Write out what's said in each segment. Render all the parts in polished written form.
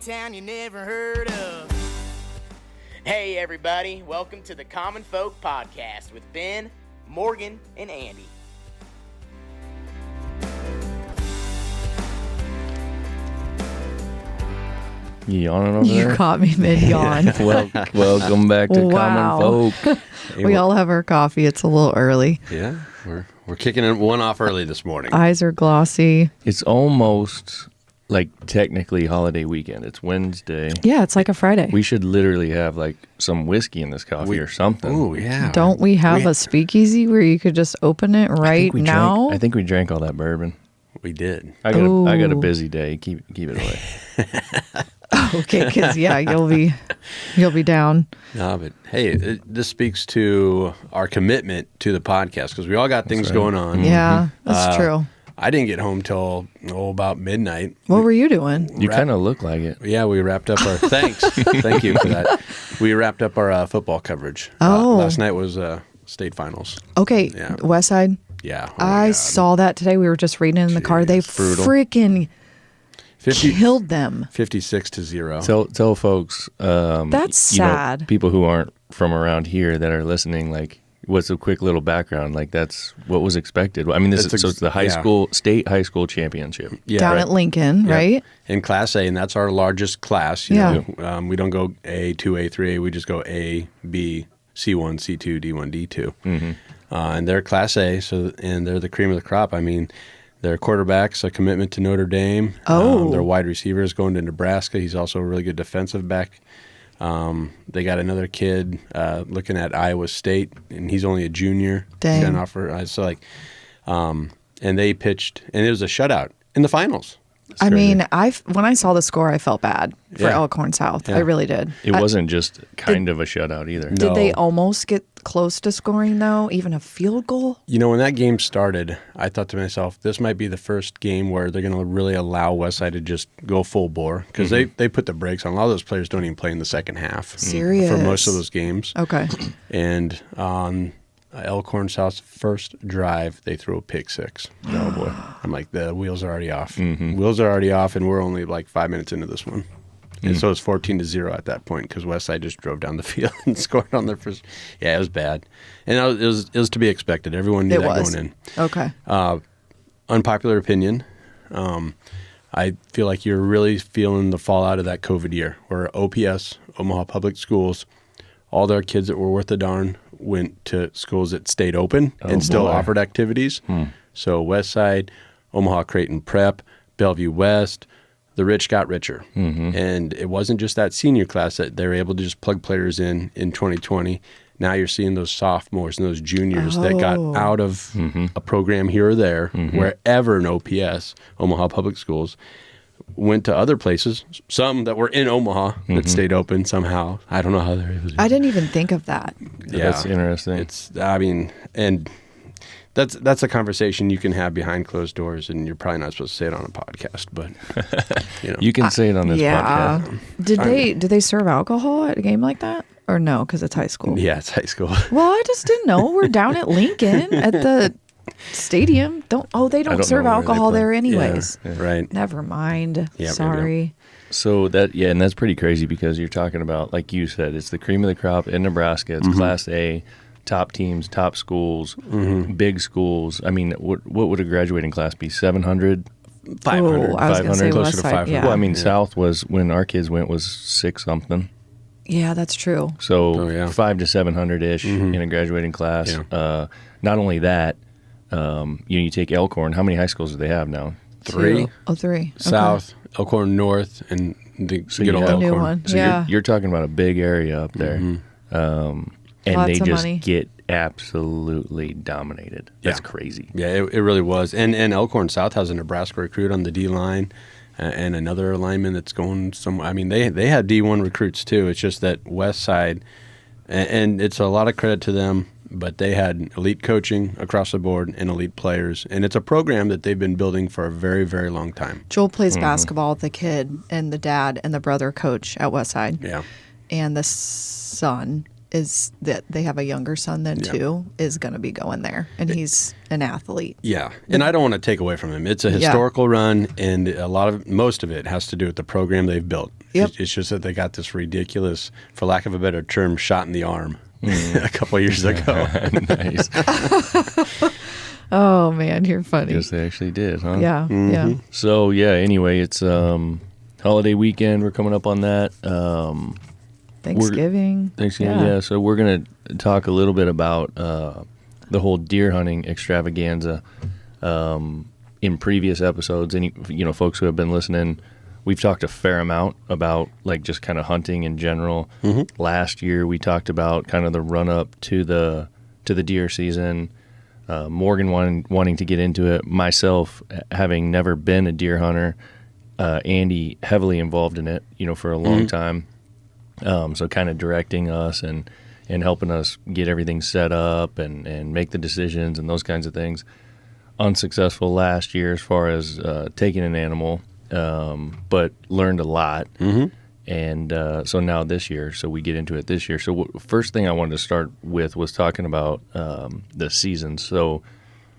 town you never heard of. Hey everybody, welcome to the Common Folk Podcast with Ben, Morgan, and Andy. You yawning over there? You caught me mid-yawn. Welcome back to Common Folk. We all have our coffee. It's a little early. Yeah, we're kicking one off early this morning. Eyes are glossy. It's almost like technically holiday weekend. It's Wednesday. Yeah, it's like a Friday. We should literally have like some whiskey in this coffee or something. Oh, yeah. Don't we have a speakeasy where you could just open it right now? I think we drank all that bourbon. We did. I got a busy day. Keep it away. Okay, because you'll be down. No, but hey, this speaks to our commitment to the podcast because we all got things going on. Yeah, that's true. I didn't get home till about midnight. What were you doing? You kind of look like it. Yeah, we wrapped up our thanks. Thank you for that. We wrapped up our football coverage. Oh. Last night was state finals. Okay, Yeah. West Side. Yeah. Oh my I God. saw that today. We were just reading it in the car. They brutal. freaking 50 killed them. 56-0. Tell folks. That's sad. People who aren't from around here that are listening, like, what's a quick little background? Like, that's what was expected. I mean, this is it's the state high school championship. Yeah, Down at Lincoln, Yep. right? In Class A, and that's our largest class. You know, we don't go A, 2A, 3A. We just go A, B, C1, C2, D1, D2. Mm-hmm. And they're Class A, and they're the cream of the crop. I mean, their quarterback's a commitment to Notre Dame. Oh. Their wide receiver is going to Nebraska. He's also a really good defensive back. They got another kid looking at Iowa State, and he's only a junior. Dang. And they pitched, and it was a shutout in the finals. I mean, when I saw the score, I felt bad for Yeah. Elkhorn South. Yeah. I really did. It wasn't just kind of a shutout either. No. Did they almost get close to scoring, though? Even a field goal? You know, when that game started, I thought to myself, this might be the first game where they're going to really allow Westside to just go full bore because they put the brakes on. A lot of those players don't even play in the second half. Serious? For most of those games. Okay. And on Elkhorn South's first drive, they threw a pick six. Oh, boy. I'm like, the wheels are already off. Wheels are already off, and we're only like 5 minutes into this one. And so it's 14-0 at that point because Westside just drove down the field and scored on their first. Yeah, it was bad, and it was to be expected. Everyone knew that going in. Okay. Unpopular opinion. I feel like you're really feeling the fallout of that COVID year, where OPS, Omaha Public Schools, all their kids that were worth a darn went to schools that stayed open and still offered activities. So Westside, Omaha Creighton Prep, Bellevue West. The rich got richer. And it wasn't just that senior class that they were able to just plug players in 2020. Now you're seeing those sophomores and those juniors that got out of a program here or there, wherever in OPS, Omaha Public Schools, went to other places, some that were in Omaha that stayed open somehow. I don't know how they're able to do I didn't even think of that. Yeah, That's interesting. That's a conversation you can have behind closed doors, and you're probably not supposed to say it on a podcast, but you know. You can say it on this podcast. Did they serve alcohol at a game like that? Or no, because it's high school? Yeah, it's high school. Well, I just didn't know. We're down at Lincoln at the stadium. They don't don't serve know where they alcohol play. there anyways. Yeah, right. Never mind. Yeah, Sorry. So and that's pretty crazy because you're talking about, like you said, it's the cream of the crop in Nebraska. It's Class A, top teams, top schools, big schools. I mean, what would a graduating class be? 700? 500. Oh, I was going to say closer West to Side. 500. Yeah. Well, I mean, South was, when our kids went, was 6 something. Yeah, that's true. So 5 to 700-ish in a graduating class. Yeah. Not only that, you take Elkhorn. How many high schools do they have now? 3. Oh, 3. South, Elkhorn North, and the good old The Elkhorn. new one. So Yeah. you're talking about a big area up there. And Lots they of just money. get absolutely dominated. That's crazy. Yeah, it really was. And Elkhorn South has a Nebraska recruit on the D line and another lineman that's going somewhere. I mean, they had D1 recruits too. It's just that West Side, and it's a lot of credit to them, but they had elite coaching across the board and elite players. And it's a program that they've been building for a very, very long time. Joel plays basketball with the kid, and the dad and the brother coach at Westside. Yeah. And the son is that they have a younger son than two is going to be going there, and he's an athlete. Yeah, and I don't want to take away from him. It's a historical run, and most of it has to do with the program they've built. Yep. It's just that they got this ridiculous, for lack of a better term, shot in the arm a couple of years ago. Nice. Oh man, you're funny. Yes, they actually did, huh? Yeah, yeah. So yeah. Anyway, it's holiday weekend. We're coming up on that. Thanksgiving. Yeah. So we're gonna talk a little bit about the whole deer hunting extravaganza. In previous episodes, and folks who have been listening, we've talked a fair amount about like just kind of hunting in general. Last year, we talked about kind of the run up to the deer season. Morgan wanting to get into it. Myself, having never been a deer hunter. Andy heavily involved in it, for a long time. So kind of directing us and helping us get everything set up and make the decisions and those kinds of things. Unsuccessful last year as far as taking an animal, but learned a lot. And so now this year, so we get into it this year. So first thing I wanted to start with was talking about the season. So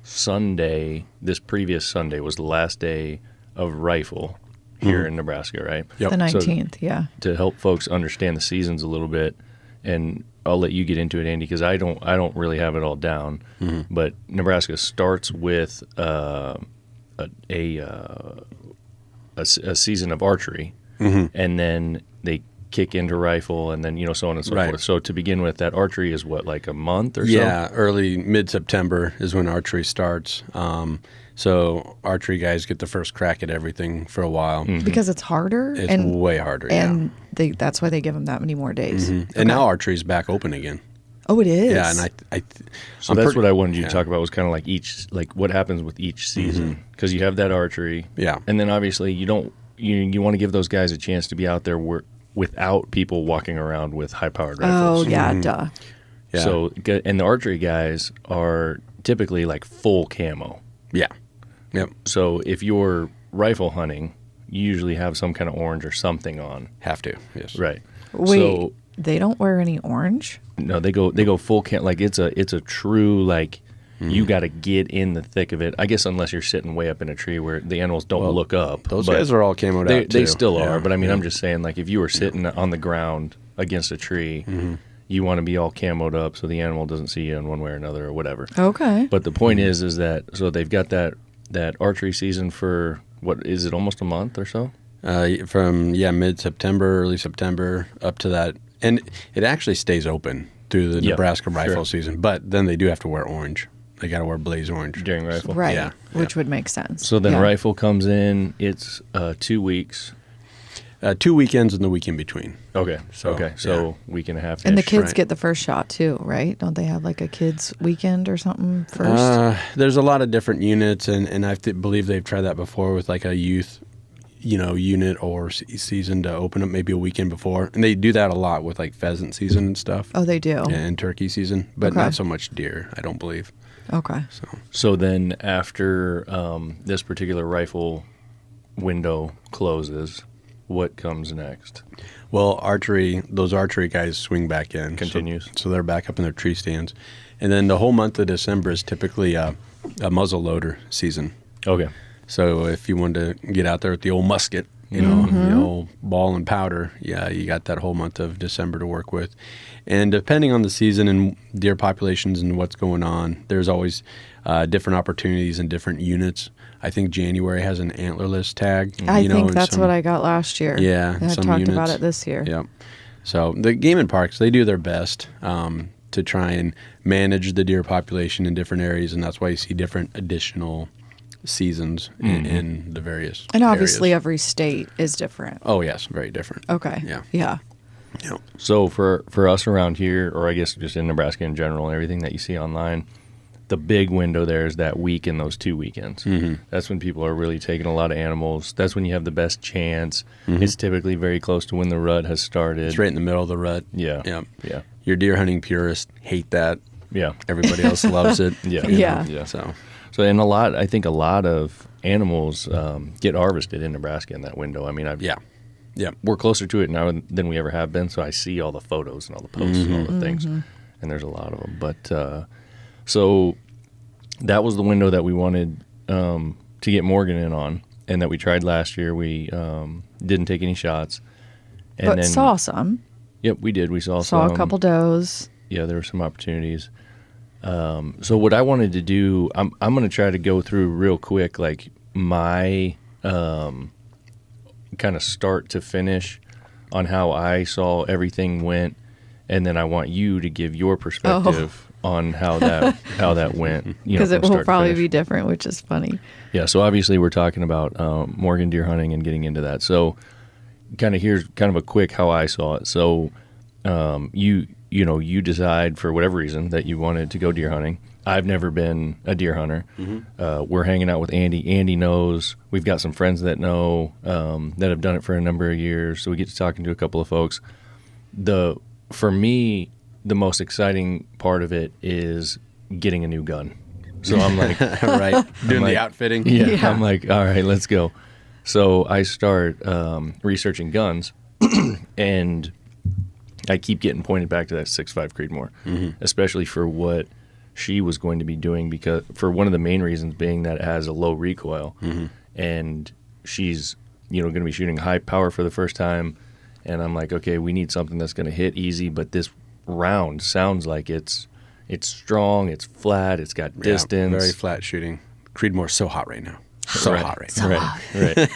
this previous Sunday was the last day of rifle here in Nebraska, right? Yep. The 19th, So yeah. to help folks understand the seasons a little bit, and I'll let you get into it, Andy, because I don't really have it all down. But Nebraska starts with a season of archery, and then they kick into rifle, and then so on and so forth. So to begin with, that archery is what, like a month or so? Yeah, early mid-September is when archery starts. So archery guys get the first crack at everything for a while. Because it's harder. It's way harder. And that's why they give them that many more days. And now archery's back open again. Oh, it is. Yeah, and So that's what I wanted you to talk about, was kind of like what happens with each season, because you have that archery. Yeah. And then obviously you want to give those guys a chance to be out there without people walking around with high-powered rifles. Oh, yeah, duh. Yeah. So, and the archery guys are typically like full camo. Yeah. Yep. So if you're rifle hunting, you usually have some kind of orange or something on. Have to. Yes. Right. Wait, So, they don't wear any orange? no, they go full camo. Like it's a true, like, you got to get in the thick of it. I guess unless you're sitting way up in a tree where the animals don't look up. Those but guys are all camoed out, too. They still are. Yeah. But I mean, I'm just saying, like, if you were sitting on the ground against a tree, you want to be all camoed up so the animal doesn't see you in one way or another or whatever. Okay. But the point is that, so they've got that archery season for, what is it, almost a month or so? From mid-September, early September, up to that. And it actually stays open through the Nebraska rifle season. But then they do have to wear orange. They got to wear blaze orange. During rifle. Right. Yeah. Which would make sense. So then rifle comes in, it's 2 weeks. 2 weekends and the week in between. Okay. So yeah. week and a half. And the kids right. get the first shot too, right? Don't they have like a kids weekend or something first? There's a lot of different units, and I believe they've tried that before with like a youth, unit or season to open up maybe a weekend before. And they do that a lot with like pheasant season and stuff. Oh, they do? And turkey season, but Okay. not so much deer, I don't believe. Okay. So then after this particular rifle window closes, what comes next? Well, those archery guys swing back in. Continues. So they're back up in their tree stands. And then the whole month of December is typically a muzzle loader season. Okay. So if you wanted to get out there with the old musket, the old ball and powder, you got that whole month of December to work with. And depending on the season and deer populations and what's going on, there's always different opportunities and different units. I think January has an antlerless tag. I think that's what I got last year. Yeah. And I some talked units. about it this year. Yep. So the game and parks, they do their best to try and manage the deer population in different areas, and that's why you see different additional seasons in the various And obviously areas. every state is different. Oh, yes, very different. Okay. Yeah. Yeah. Yep. So for us around here, or I guess just in Nebraska in general, and everything that you see online, the big window there is that week and those 2 weekends. That's when people are really taking a lot of animals. That's when you have the best chance. It's typically very close to when the rut has started. It's right in the middle of the rut. Yeah. Yep. Yeah. Your deer hunting purists hate that. Yeah. Everybody else loves it. Yeah. you know? Yeah. Yeah. So And I think a lot of animals get harvested in Nebraska in that window. I mean, yeah. we're closer to it now than we ever have been, so I see all the photos and all the posts and all the things, and there's a lot of them. But so that was the window that we wanted to get Morgan in on, and that we tried last year. We didn't take any shots, And but then, saw some. Yep, we did. We saw Saw some. a couple does. Yeah, there were some opportunities. So what I wanted to do, I'm going to try to go through real quick, like my kind of start to finish on how I saw everything went, and then I want you to give your perspective on how that went. Because it will probably be different, which is funny. Yeah, so obviously we're talking about Morgan deer hunting and getting into that. So here's kind of a quick how I saw it. So you decide for whatever reason that you wanted to go deer hunting. I've never been a deer hunter. We're hanging out with Andy. Andy knows. We've got some friends that know that have done it for a number of years. So we get to talking to a couple of folks. For me, the most exciting part of it is getting a new gun. So I'm like, right, doing the outfitting. Yeah, I'm like, all right, let's go. So I start researching guns, and I keep getting pointed back to that 6.5 Creedmoor, especially for what she was going to be doing, because for one of the main reasons being that it has a low recoil, and she's going to be shooting high power for the first time, and I'm like, okay, we need something that's going to hit easy, but this round sounds like it's strong, it's flat, it's got distance, very flat shooting. Creedmoor's so hot right now, hot right now. Right.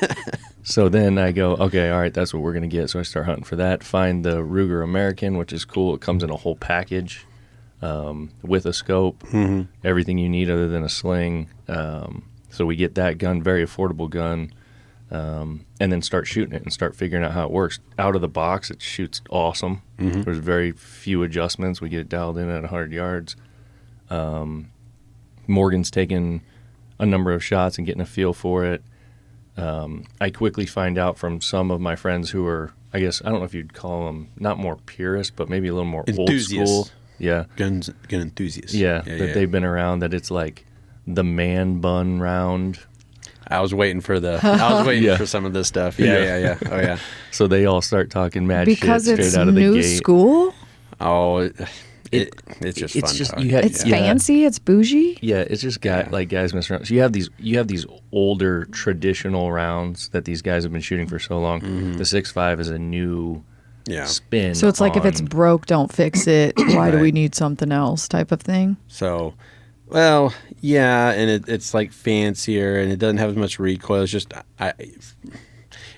So then I go, okay, all right, that's what we're going to get. So I start hunting for that, find the Ruger American, which is cool. It comes in a whole package with a scope, everything you need other than a sling. So we get that gun, very affordable gun, and then start shooting it and start figuring out how it works. Out of the box, it shoots awesome. There's very few adjustments. We get it dialed in at 100 yards. Morgan's taking a number of shots and getting a feel for it. I quickly find out from some of my friends who are, I guess, I don't know if you'd call them not more purist, but maybe a little more old school. Yeah. Gun enthusiasts. Yeah, they've been around, that it's like the man bun round. I was waiting for for some of this stuff. Yeah. Oh yeah. So they all start talking mad because shit it's straight out of the new gate. school. Oh, it's just fun. Talk. It's fancy. It's bougie. Yeah, it's just like guys messing around. So you have these older traditional rounds that these guys have been shooting for so long. The 6.5 is a new spin. So it's like if it's broke, don't fix it. Why do we need something else? Type of thing. So, well, yeah, and it's like fancier, and it doesn't have as much recoil. It's just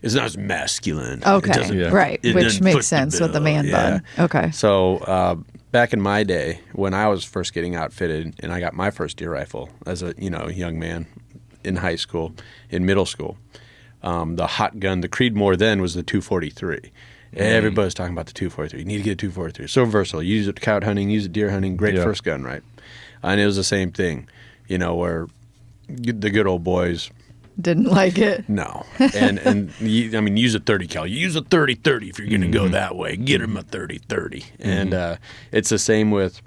it's not as masculine. Okay, right, which makes sense with the man bun. Okay. So back in my day, when I was first getting outfitted, and I got my first deer rifle as a young man in high school, in middle school, the hot gun, the Creedmoor then was the 243. Everybody was talking about the 243. You need to get a 243. So versatile. You use it cow hunting, use it deer hunting. Great first gun, right? And it was the same thing, where the good old boys didn't like it. No, and use a 30 cal. You use a 30-30 if you're going to go that way. Get them a 30-30, and it's the same with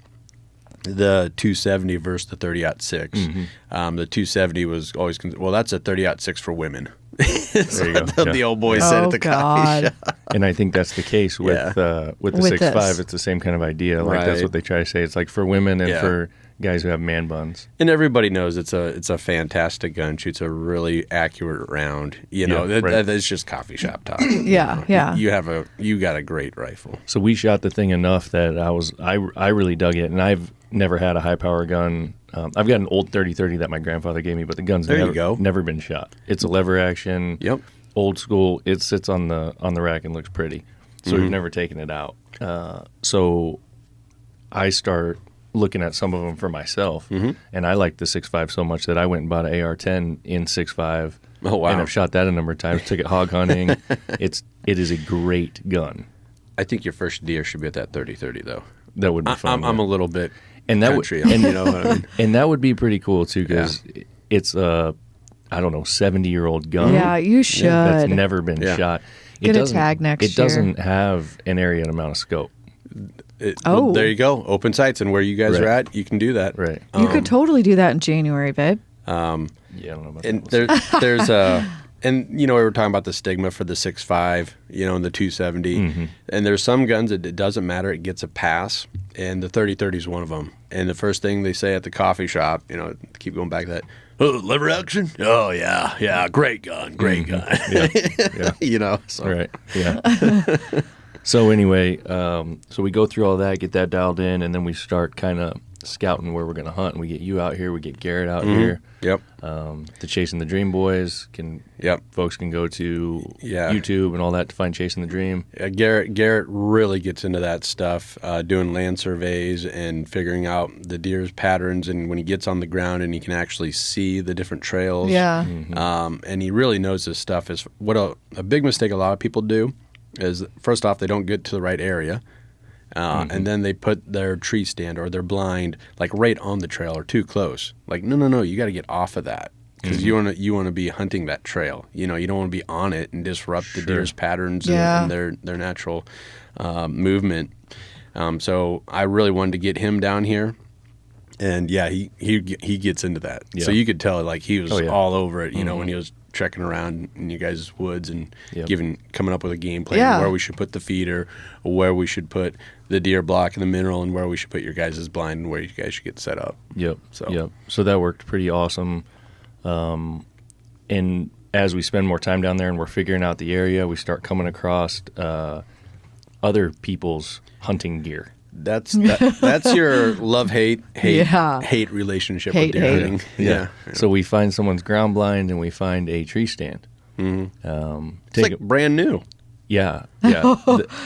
the 270 versus the 30-06. The 270 was always that's a 30-06 for women. There you go. The old boys said at the coffee shop. And I think that's the case with the 6.5. It's the same kind of idea. Like that's what they try to say. It's like for women and for guys who have man buns. And everybody knows it's a fantastic gun. Shoots a really accurate round. That's just coffee shop talk. Yeah. You got a great rifle. So we shot the thing enough that I really dug it, and I've never had a high power gun. I've got an old 30-30 that my grandfather gave me, but the gun's never been shot. It's a lever action. Yep. Old school. It sits on the rack and looks pretty. So we've never taken it out. So I start looking at some of them for myself, and I liked the 6.5 so much that I went and bought an AR-10 in 6.5. Oh wow! And I've shot that a number of times. Took it hog hunting. It is a great gun. I think your first deer should be at that 30-30 though. That would be fun. I'm a little bit country, you know what I mean? And that would be pretty cool too, because it's a 70-year-old gun. Yeah, you should. That's never been shot. Get a tag next year. It doesn't have an area and amount of scope. Well, there you go. Open sights, and where you guys are at, you can do that. Right. You could totally do that in January, babe. Yeah, I don't know about and that. there's and we were talking about the stigma for the 6.5, and the 270. And there's some guns that it doesn't matter; it gets a pass, and the 30-30 is one of them. And the first thing they say at the coffee shop, keep going back to that. Oh, lever action? Oh, yeah. Great gun. Yeah. So. Right. Yeah. So anyway, so we go through all that, get that dialed in, and then we start kind of scouting where we're going to hunt. And we get you out here, we get Garrett out here. Yep. The Chasing the Dream boys folks can go to YouTube and all that to find Chasing the Dream. Yeah, Garrett really gets into that stuff, doing land surveys and figuring out the deer's patterns. And when he gets on the ground and he can actually see the different trails, and he really knows this stuff. Is what a big mistake a lot of people do is, first off, they don't get to the right area. And then they put their tree stand or their blind like right on the trail or too close. Like, no, you got to get off of that because you want to be hunting that trail. You don't want to be on it and disrupt the deer's patterns and their natural movement. So I really wanted to get him down here. And he gets into that. Yeah. So you could tell like he was all over it, when he was trekking around in you guys' woods and coming up with a game plan where we should put the feeder, where we should put the deer block and the mineral, and where we should put your guys' blind and where you guys should get set up. So that worked pretty awesome. And as we spend more time down there and we're figuring out the area, we start coming across other people's hunting gear. That's your love-hate relationship with deer hunting. Yeah. So we find someone's ground blind and we find a tree stand. It's like brand new. Yeah.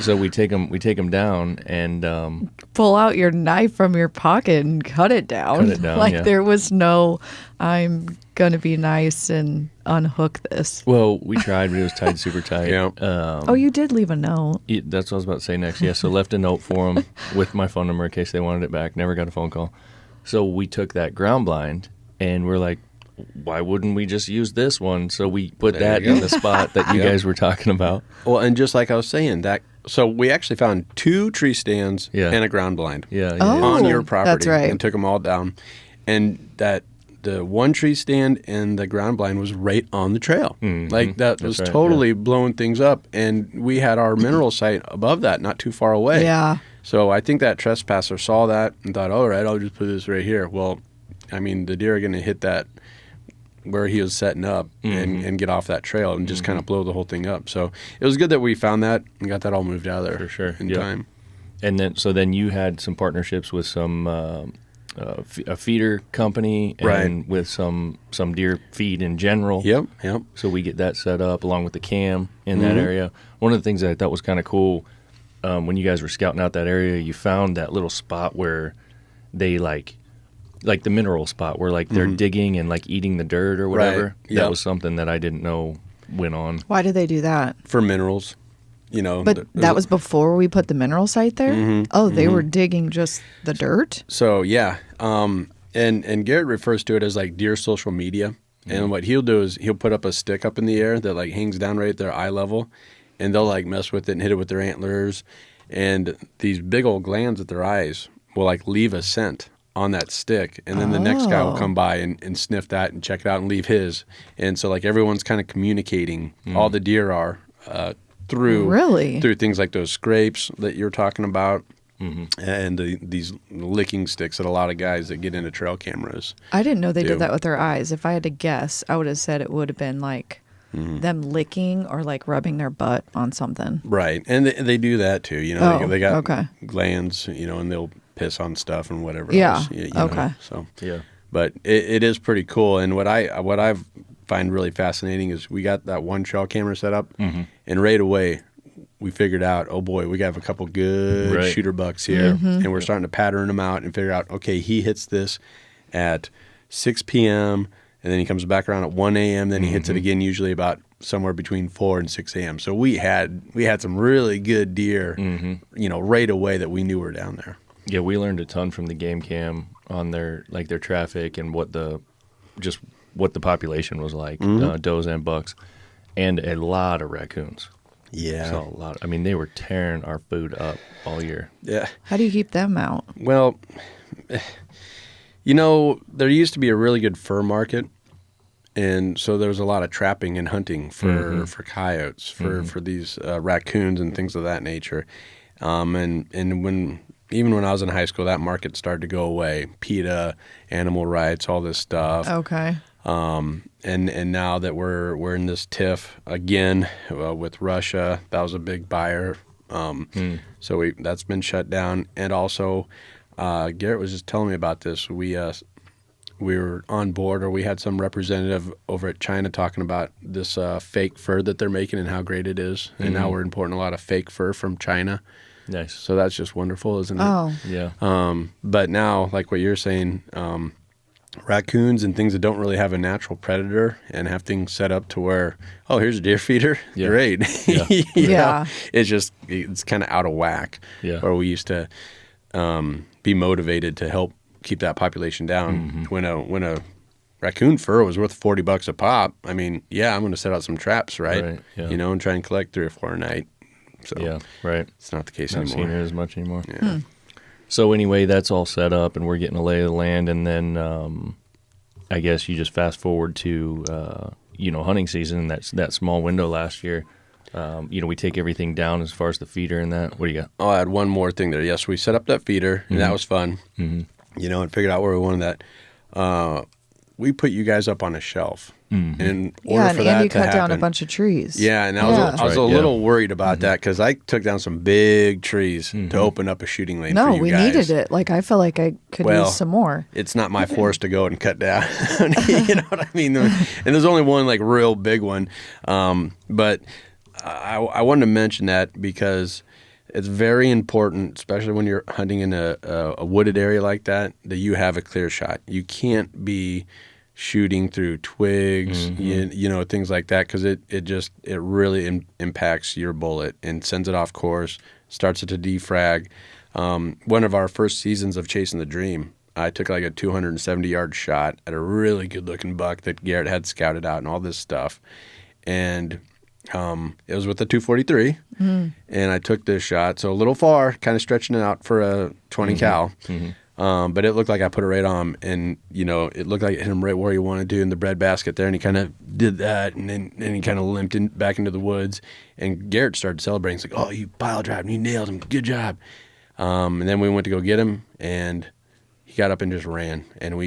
So we take them down and pull out your knife from your pocket and cut it down. Like there was no, I'm going to be nice and unhook this. Well, we tried, but it was tied super tight. You did leave a note. That's what I was about to say next. Yeah, so left a note for them with my phone number in case they wanted it back. Never got a phone call. So we took that ground blind and we're like, why wouldn't we just use this one? So we put that in the spot that you guys were talking about. Well, and just like I was saying, so we actually found 2 tree stands and a ground blind on your property. That's right. And took them all down. And the one tree stand and the ground blind was right on the trail. Like that was totally blowing things up. And we had our mineral site above that, not too far away. Yeah. So I think that trespasser saw that and thought, all right, I'll just put this right here. Well, I mean, the deer are going to hit that where he was setting up and get off that trail and just kind of blow the whole thing up. So it was good that we found that and got that all moved out of there for sure in time. And then you had some partnerships with some a feeder company and with some deer feed in general. Yep. So we get that set up along with the cam in that area. One of the things that I thought was kind of cool when you guys were scouting out that area, you found that little spot where they like the mineral spot where like they're digging and like eating the dirt or whatever. Right. Yep. That was something that I didn't know went on. Why did they do that? For minerals. But that was before we put the mineral site there? They were digging just the dirt? So, yeah. And Garrett refers to it as like deer social media. And what he'll do is he'll put up a stick up in the air that like hangs down right at their eye level. And they'll like mess with it and hit it with their antlers. And these big old glands at their eyes will like leave a scent on that stick. And then the next guy will come by and sniff that and check it out and leave his. And so like everyone's kind of communicating, all the deer are, through things like those scrapes that you're talking about, and these licking sticks that a lot of guys that get into trail cameras. I didn't know they did that with their eyes. If I had to guess, I would have said it would have been like them licking or like rubbing their butt on something. Right, and they do that too. They got glands, and they'll piss on stuff and whatever. Else, So but it is pretty cool. And what I find really fascinating is we got that one trail camera set up, and right away we figured out, oh boy, we got a couple good shooter bucks here, and we're starting to pattern them out and figure out, okay, he hits this at 6 p.m. and then he comes back around at 1 a.m. Then he hits it again, usually about somewhere between 4 and 6 a.m. So we had some really good deer, right away that we knew were down there. Yeah, we learned a ton from the game cam on their traffic and what the population was like, does and bucks, and a lot of raccoons. Yeah. So a lot. I mean, they were tearing our food up all year. Yeah. How do you keep them out? Well, there used to be a really good fur market, and so there was a lot of trapping and hunting for coyotes, for these raccoons and things of that nature. And when I was in high school, that market started to go away. PETA, animal rights, all this stuff. Okay. And now that we're in this tiff again with Russia, that was a big buyer. So that's been shut down. And also, Garrett was just telling me about this. We were on board, or we had some representative over at China talking about this fake fur that they're making and how great it is. And now we're importing a lot of fake fur from China. Nice. So that's just wonderful, isn't it? Oh. Yeah. But now, like what you're saying, raccoons and things that don't really have a natural predator and have things set up to where, oh, here's a deer feeder. Yeah. Great. Yeah. You know? Yeah. It's kind of out of whack. Yeah. Where we used to be motivated to help keep that population down. When a raccoon fur was worth $40 a pop, I mean, yeah, I'm going to set out some traps, right? Yeah. You know, and try and collect 3 or 4 a night. So Yeah, right. it's not the case Not anymore. seeing it as much anymore. Yeah. So anyway, that's all set up, and we're getting a lay of the land, and then I guess you just fast forward to hunting season. That small window last year. We take everything down as far as the feeder and that. What do you got? Oh, I had one more thing there. Yes, we set up that feeder, and that was fun. You know, and figured out where we wanted that. We put you guys up on a shelf. And in order for and that Andy to cut down a happen- bunch of trees. Yeah, and I was a Right, little worried about that because I took down some big trees to open up a shooting lane for No, you we guys. needed it. Like, I felt like I could use some more. It's not my forest to go and cut down. You know what I mean? And there's only one like real big one. But I wanted to mention that because it's very important, especially when you're hunting in a wooded area like that you have a clear shot. You can't be shooting through twigs, you know, things like that, because it really impacts your bullet and sends it off course, starts it to defrag. One of our first seasons of Chasing the Dream, I took like a 270-yard shot at a really good-looking buck that Garrett had scouted out and all this stuff. And it was with a 243, and I took this shot, so a little far, kind of stretching it out for a 20 cal. But it looked like I put it right on him, and, you know, it looked like it hit him right where he wanted to in the breadbasket there, and he kind of did that, and then he kind of limped back into the woods, and Garrett started celebrating. He's like, oh, you pile drive, you nailed him, good job. And then we went to go get him, and he got up and just ran, and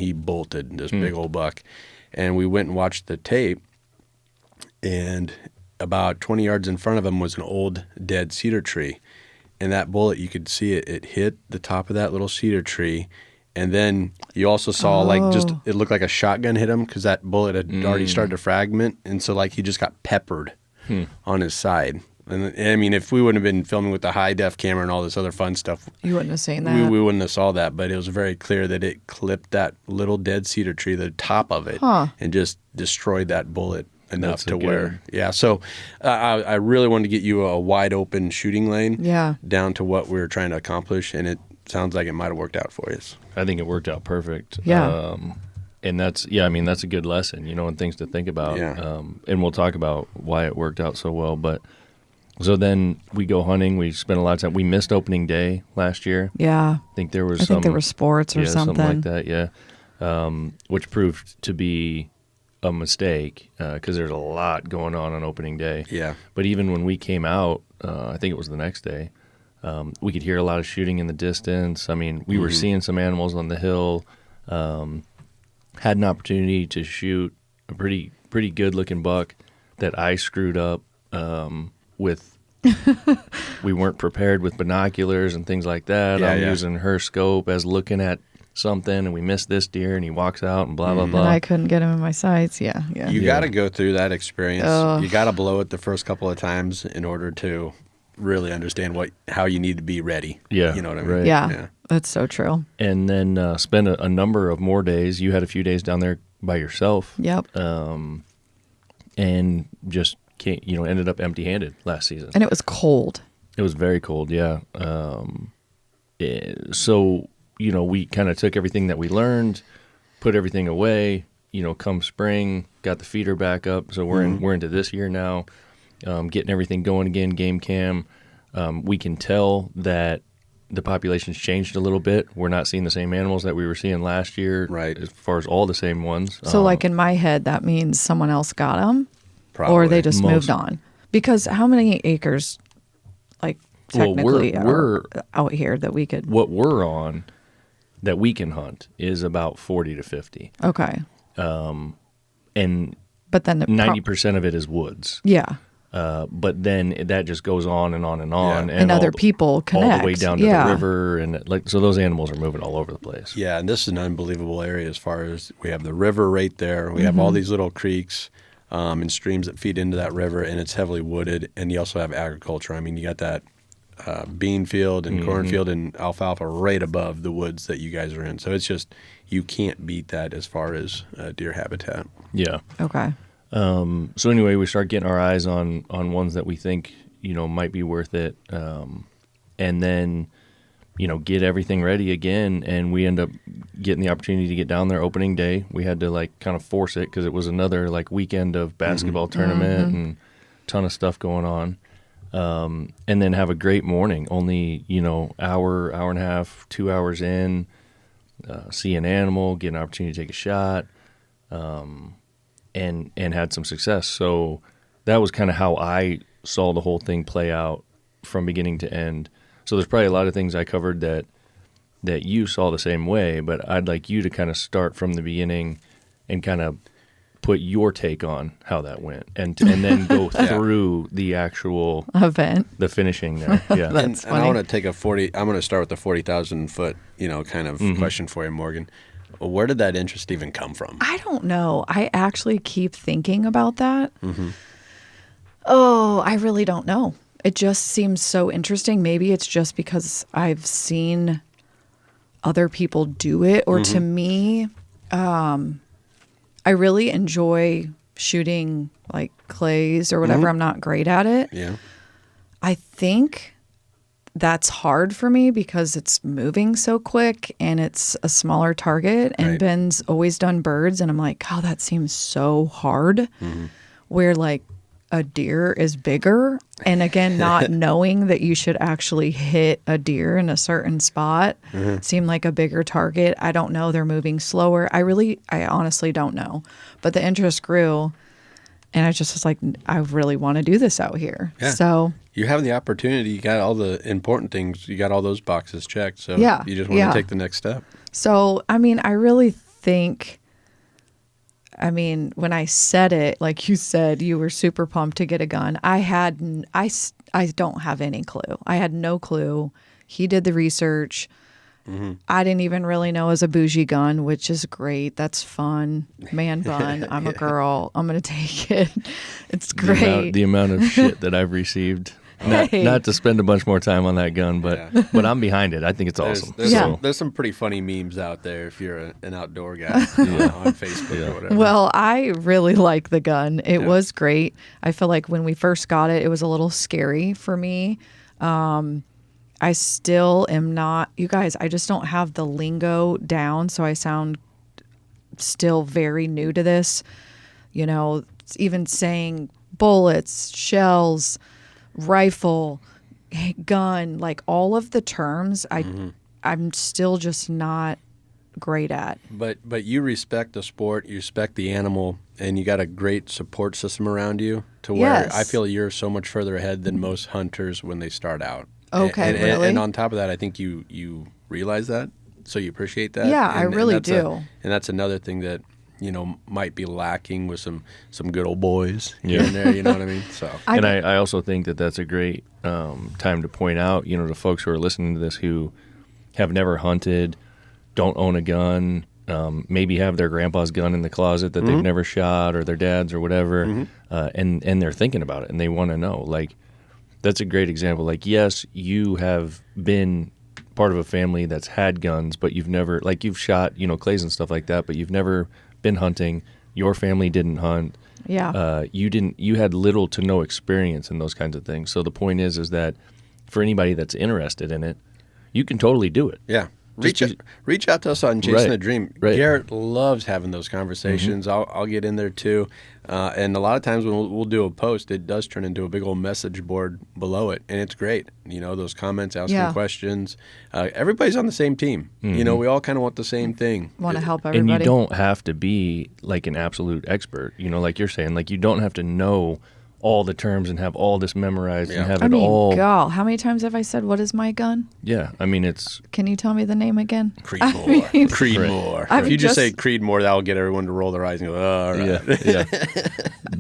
he bolted this big old buck, and we went and watched the tape, and about 20 yards in front of him was an old dead cedar tree. And that bullet, you could see it hit the top of that little cedar tree. And then you also saw it looked like a shotgun hit him because that bullet had already started to fragment. And so like he just got peppered on his side. And I mean, if we wouldn't have been filming with the high def camera and all this other fun stuff, You wouldn't have seen that. we wouldn't have saw that. But it was very clear that it clipped that little dead cedar tree, the top of it, and just destroyed that bullet enough to where, so I really wanted to get you a wide open shooting lane down to what we were trying to accomplish, and it sounds like it might have worked out for you. I think it worked out perfect. Yeah. And that's a good lesson, you know, and things to think about. Yeah. And we'll talk about why it worked out so well. But so then we go hunting. We spent a lot of time. We missed opening day last year. Yeah. I think there was I think there were sports or something like that. Yeah. Which proved to be a mistake because there's a lot going on opening day. Yeah. But even when we came out, I think it was the next day, we could hear a lot of shooting in the distance. I mean, we were seeing some animals on the hill. Had an opportunity to shoot a pretty good looking buck that I screwed up with. We weren't prepared with binoculars and things like that. I'm using her scope as looking at something, and we missed this deer, and he walks out and blah blah blah. And I couldn't get him in my sights. Yeah. You got to go through that experience. You got to blow it the first couple of times in order to really understand how you need to be ready. Yeah, you know what I mean. right. Yeah, that's so true. And then spend a number of more days. You had a few days down there by yourself. Yep. And just ended up empty-handed last season. And it was cold. It was very cold. Yeah. So we kind of took everything that we learned, put everything away. Come spring, got the feeder back up. So we're into this year now, getting everything going again. Game cam. We can tell that the population's changed a little bit. We're not seeing the same animals that we were seeing last year, right? As far as all the same ones. So, like in my head, that means someone else got them, probably. or they just moved on. Because how many acres, like technically, are out here that we could? What we're on, that we can hunt, is about 40 to 50. Okay. and but then 90% of it is woods. Yeah. But then that just goes on and on and on, and other people connect all the way down to the river, and so those animals are moving all over the place. Yeah, and this is an unbelievable area as far as we have the river right there. We have all these little creeks and streams that feed into that river, and it's heavily wooded. And you also have agriculture. I mean, you got that bean field and cornfield and alfalfa right above the woods that you guys are in. So it's just, you can't beat that as far as deer habitat. Yeah. Okay. So anyway, we start getting our eyes on ones that we think, might be worth it. And then, get everything ready again. And we end up getting the opportunity to get down there opening day. We had to kind of force it because it was another weekend of basketball tournament and a ton of stuff going on. And then have a great morning, only, hour and a half, 2 hours in, see an animal, get an opportunity to take a shot. And had some success. So that was kind of how I saw the whole thing play out from beginning to end. So there's probably a lot of things I covered that you saw the same way, but I'd like you to kind of start from the beginning and kind of put your take on how that went, and then go through the actual event, the finishing there. Yeah, That's funny. And I want to take I'm going to start with the 40,000 foot, kind of question for you, Morgan. Where did that interest even come from? I don't know. I actually keep thinking about that. Oh, I really don't know. It just seems so interesting. Maybe it's just because I've seen other people do it, or to me, I really enjoy shooting clays or whatever. I'm not great at it. Yeah. I think that's hard for me because it's moving so quick and it's a smaller target. And Right. Ben's always done birds, and I'm like, oh, that seems so hard. Where a deer is bigger. And again, not knowing that you should actually hit a deer in a certain spot seemed like a bigger target. I don't know. They're moving slower. I honestly don't know. But the interest grew, and I just was like, I really want to do this out here. Yeah. So You have the opportunity. You got all the important things. You got all those boxes checked. So Yeah, you just want to take the next step. So, I mean, I really think, when I said it, like you said, you were super pumped to get a gun. I don't have any clue. I had no clue. He did the research. I didn't even really know it was a bougie gun, which is great. That's fun. Man bun. I'm a girl. I'm going to take it. It's great. The amount of shit that I've received. Not to spend a bunch more time on that gun, but I'm behind it. I think it's awesome. There's some pretty funny memes out there if you're an outdoor guy on Facebook or whatever. Well, I really like the gun. It was great. I feel like when we first got it, it was a little scary for me. I still am not, you guys, I just don't have the lingo down, so I sound still very new to this. Even saying bullets, shells, rifle, gun, all of the terms I'm still just not great at. But you respect the sport, you respect the animal, and you got a great support system around you to where I feel you're so much further ahead than most hunters when they start out. Okay, really? And on top of that, I think you realize that, so you appreciate that. Yeah, I really do. And that's another thing that might be lacking with some good old boys here and there. You know what I mean? So, I also think that that's a great time to point out, to folks who are listening to this who have never hunted, don't own a gun, maybe have their grandpa's gun in the closet that they've never shot, or their dad's or whatever, and they're thinking about it and they want to know. That's a great example. Yes, you have been part of a family that's had guns, but you've never, you've shot, clays and stuff like that, but you've never been hunting. Your family didn't hunt. Yeah. You had little to no experience in those kinds of things. So the point is that for anybody that's interested in it, you can totally do it. Yeah. Reach out to us on Chasing a Dream. Right. Garrett loves having those conversations. I'll get in there too. And a lot of times when we'll do a post, it does turn into a big old message board below it. And it's great. Those comments, asking questions. Everybody's on the same team. We all kind of want the same thing. Want to help everybody. And you don't have to be an absolute expert. Like you're saying, you don't have to know all the terms and have all this memorized and have I it mean, all. God, how many times have I said, "What is my gun"? Yeah, I mean, it's Can you tell me the name again? Creedmoor. Creedmoor. I If mean, you just just- say Creedmoor, that will get everyone to roll their eyes and go, oh, all right. yeah.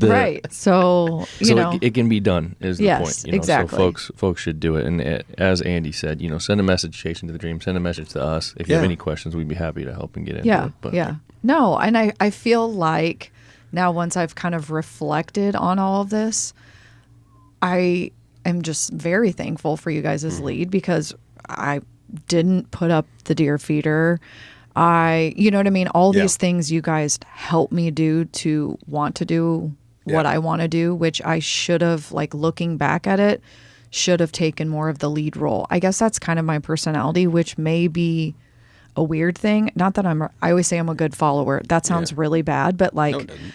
Right. So, you so know. it can be done is the Yes, point. exactly. So folks should do it. And as Andy said, send a message chasing to the dream. Send a message to us. If you have Yeah. any questions, we'd be happy to help and get into Yeah. it. But Yeah. No, and I feel like now once I've kind of reflected on all of this, I am just very thankful for you guys' lead because I didn't put up the deer feeder. You know what I mean? All Yeah. these things you guys help me do to want to do what I want to do, which I should have, like looking back at it, should have taken more of the lead role. I guess that's kind of my personality, which may be a weird thing. Not that I always say I'm a good follower. That sounds really bad, but like No, it doesn't.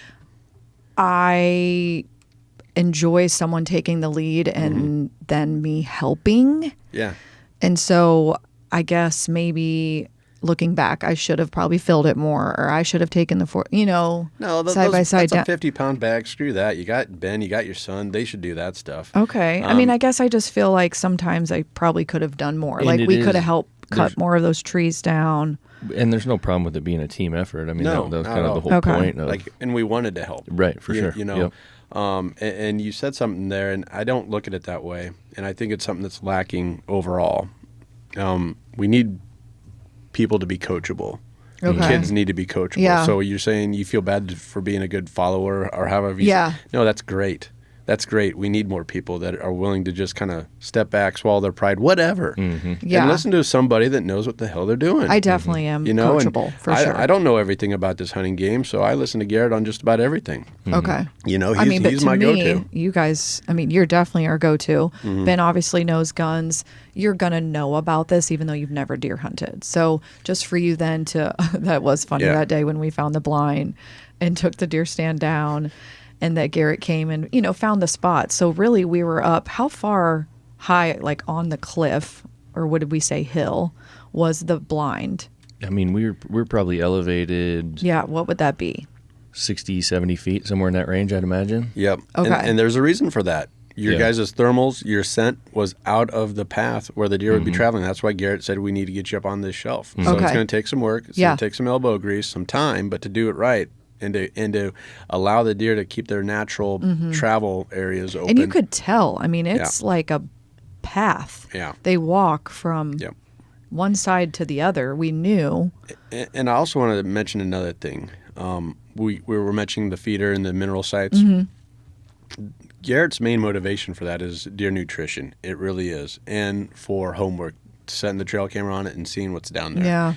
I enjoy someone taking the lead and then me helping. Yeah. And so I guess maybe looking back, I should have probably filled it more, or I should have taken the No, side by side that's down. a 50-pound bag. Screw that. You got Ben, you got your son. They should do that stuff. Okay. I mean, I guess I just feel like sometimes I probably could have done more. And Like it we is- could have helped cut there's- more of those trees down. And there's no problem with it being a team effort. I mean, No, that was not kind at of the all. whole Okay. point. Of, And we wanted to help. right, for sure. You know, Yep. and you said something there, and I don't look at it that way. And I think it's something that's lacking overall. We need people to be coachable. Okay. Kids need to be coachable. Yeah. So you're saying you feel bad for being a good follower or however you Yeah. No, that's great. That's great. We need more people that are willing to just kind of step back, swallow their pride, whatever. Yeah. And listen to somebody that knows what the hell they're doing. I definitely am you know, and coachable for I, sure. I don't know everything about this hunting game, so I listen to Garrett on just about everything. Okay. You know, I mean, but he's to my me, go-to. you guys, I mean, you're definitely our go-to. Ben obviously knows guns. You're going to know about this even though you've never deer hunted. So just for you then to, that was funny Yeah. that day when we found the blind and took the deer stand down and that Garrett came and, found the spot. So really we were up, how far high, like on the cliff, or what did we say, hill, was the blind? I mean, we're probably elevated Yeah, what would that be? 60, 70 feet, somewhere in that range, I'd imagine. Yep. Okay. And there's a reason for that. Your Yeah. guys' thermals, your scent was out of the path where the deer would be traveling. That's why Garrett said we need to get you up on this shelf. So Okay. it's going to take some work. It's Yeah. going to take some elbow grease, some time, but to do it right and to allow the deer to keep their natural travel areas open. And you could tell, I mean, it's like a path. Yeah. They walk from Yep. one side to the other. We knew. And I also wanted to mention another thing. We were mentioning the feeder and the mineral sites. Garrett's main motivation for that is deer nutrition. It really is. And for homework, setting the trail camera on it and seeing what's down there. Yeah.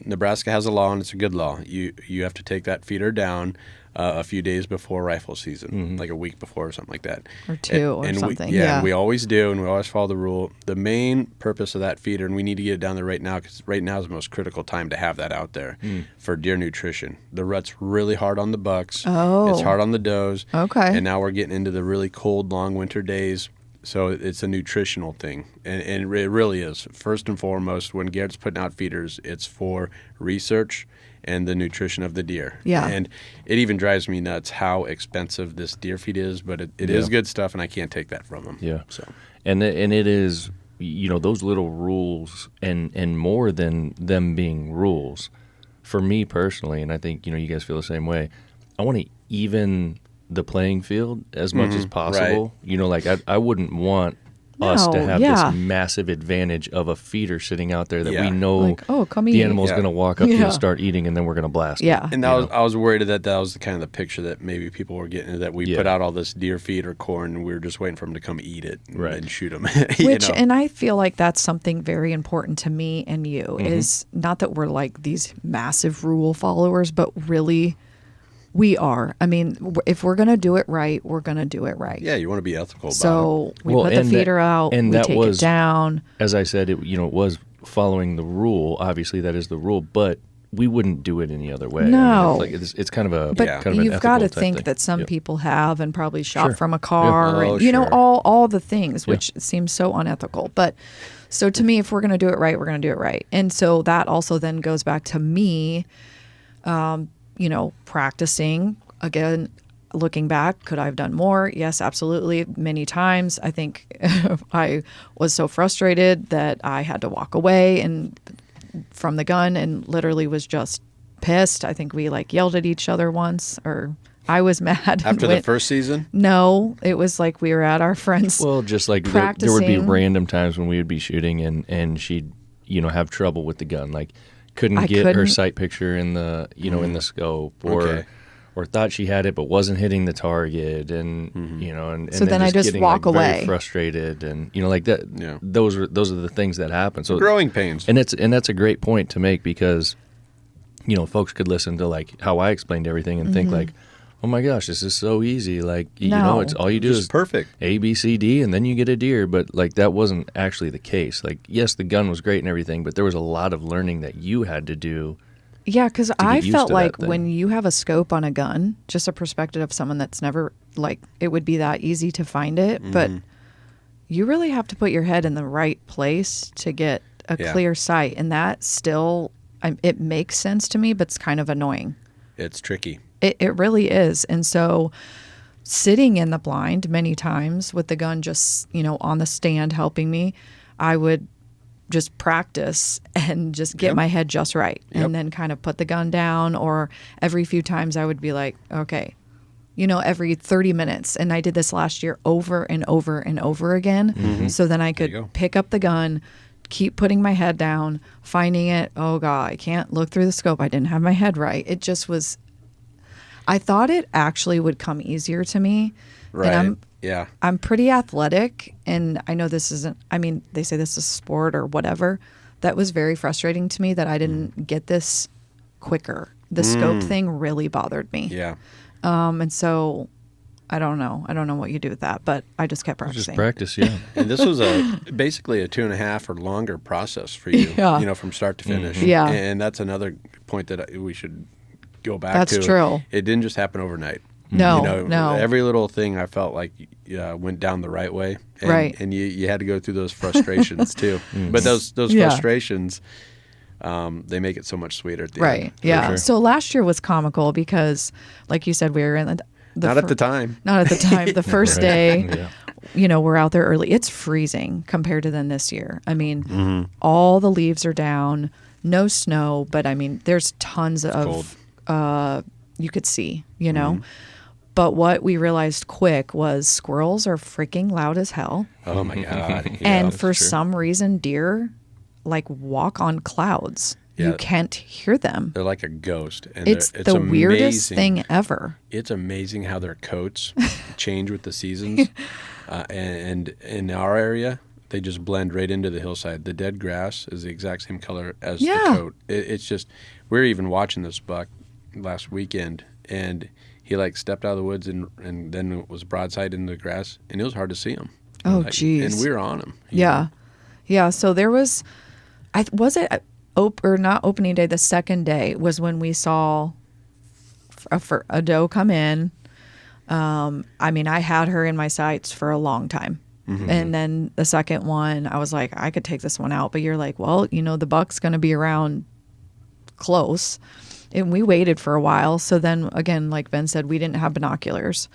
Nebraska has a law, and it's a good law. You have to take that feeder down a few days before rifle season, like a week before or something like that. Or two or something, Yeah, yeah. and we always do, and we always follow the rule. The main purpose of that feeder, and we need to get it down there right now because right now is the most critical time to have that out there for deer nutrition. The rut's really hard on the bucks. Oh. It's hard on the does. Okay. And now we're getting into the really cold, long winter days. So it's a nutritional thing, and it really is. First and foremost, when Garrett's putting out feeders, it's for research and the nutrition of the deer. Yeah. And it even drives me nuts how expensive this deer feed is, but it is good stuff, and I can't take that from them. Yeah. So And it is, those little rules and more than them being rules, for me personally, and I think, you guys feel the same way, I want to even the playing field as much as possible. I wouldn't want us to No, have yeah. this massive advantage of a feeder sitting out there that Yeah. we know Like, oh, come the eat. animal's Yeah. going to walk up to Yeah. and start eating, and then we're going to blast it. Yeah. And I was worried that was the kind of the picture that maybe people were getting, that we Yeah. put out all this deer feed or corn, and we were just waiting for them to come eat it and, Right. and shoot them. Which, and I feel like that's something very important to me and you Mm-hmm. is not that we're like these massive rule followers, but really we are. I mean, if we're going to do it right, we're going to do it right. yeah, you want to be ethical about it. So we Well, put the and that- feeder out, and we that take was- it down. As I said, it was following the rule. Obviously, that is the rule, but we wouldn't do it any other way. No. It's kind of a But kind of an you've got to ethical type think thing. that some Yep. people have and probably shot Sure. from a car Yeah. and, Oh, sure. all the things, which seems so unethical. But so to me, if we're going to do it right, we're going to do it right. And so that also then goes back to me, practicing. Again, looking back, could I have done more? Yes, absolutely. Many times. I think I was so frustrated that I had to walk away and from the gun and literally was just pissed. I think we like yelled at each other once, or I was mad. After the first season? No, it was like we were at our friend's. Well, just like there would be random times when we would be shooting and she'd, have trouble with the gun. Like couldn't get her sight picture in the, in the scope, or thought she had it but wasn't hitting the target, and and so then I just getting, walk away, very frustrated, and like that. Yeah. Those are the things that happen. So growing pains, and that's a great point to make, because folks could listen to like how I explained everything and think like, oh my gosh, this is so easy. Like it's all you do is perfect A, B, C, D, and then you get a deer. But like that wasn't actually the case. Like yes, the gun was great and everything, but there was a lot of learning that you had to do. Yeah, because I felt like when you have a scope on a gun, just a perspective of someone that's never, like, it would be that easy to find it, but you really have to put your head in the right place to get a clear sight, and that still, it makes sense to me, but it's kind of annoying. It's tricky. It really is, and so sitting in the blind many times with the gun just, on the stand helping me, I would just practice and just get my head just right, and then kind of put the gun down, or every few times I would be like, okay, every 30 minutes. And I did this last year over and over and over again. So then I could pick up the gun, keep putting my head down, finding it. Oh God, I can't look through the scope. I didn't have my head right. It just was, I thought it actually would come easier to me. Right. And Yeah. I'm pretty athletic, and I know this isn't, they say this is a sport or whatever. That was very frustrating to me that I didn't get this quicker. The scope thing really bothered me. Yeah. And so I don't know. I don't know what you do with that, but I just kept practicing. Just practice, yeah. And this was basically a 2.5 or longer process for you, from start to finish. Yeah. And that's another point that we should go back to. That's true. It didn't just happen overnight. No, no. Every little thing I felt like went down the right way, and, right? And you had to go through those frustrations too. But those frustrations, they make it so much sweeter at the end. Right? Yeah. Sure. So last year was comical because, like you said, we were in the not at the time. Not at the time. The first day, we're out there early. It's freezing compared to then this year. All the leaves are down, no snow, but there's tons of you could see, But what we realized quick was squirrels are freaking loud as hell. Oh my God. And for some reason, deer walk on clouds. Yeah. You can't hear them. They're like a ghost. And it's the amazing. Weirdest thing ever. It's amazing how their coats change with the seasons. And in our area, they just blend right into the hillside. The dead grass is the exact same color as the coat. It's just, we were even watching this buck last weekend, and he stepped out of the woods and then it was broadside in the grass, and it was hard to see him. Oh, geez. And we were on him. Yeah. So there was, not opening day, the second day was when we saw a doe come in. I had her in my sights for a long time. And then the second one, I was like, I could take this one out. But you're like, well, the buck's going to be around close. And we waited for a while. So then again, like Ben said, we didn't have binoculars.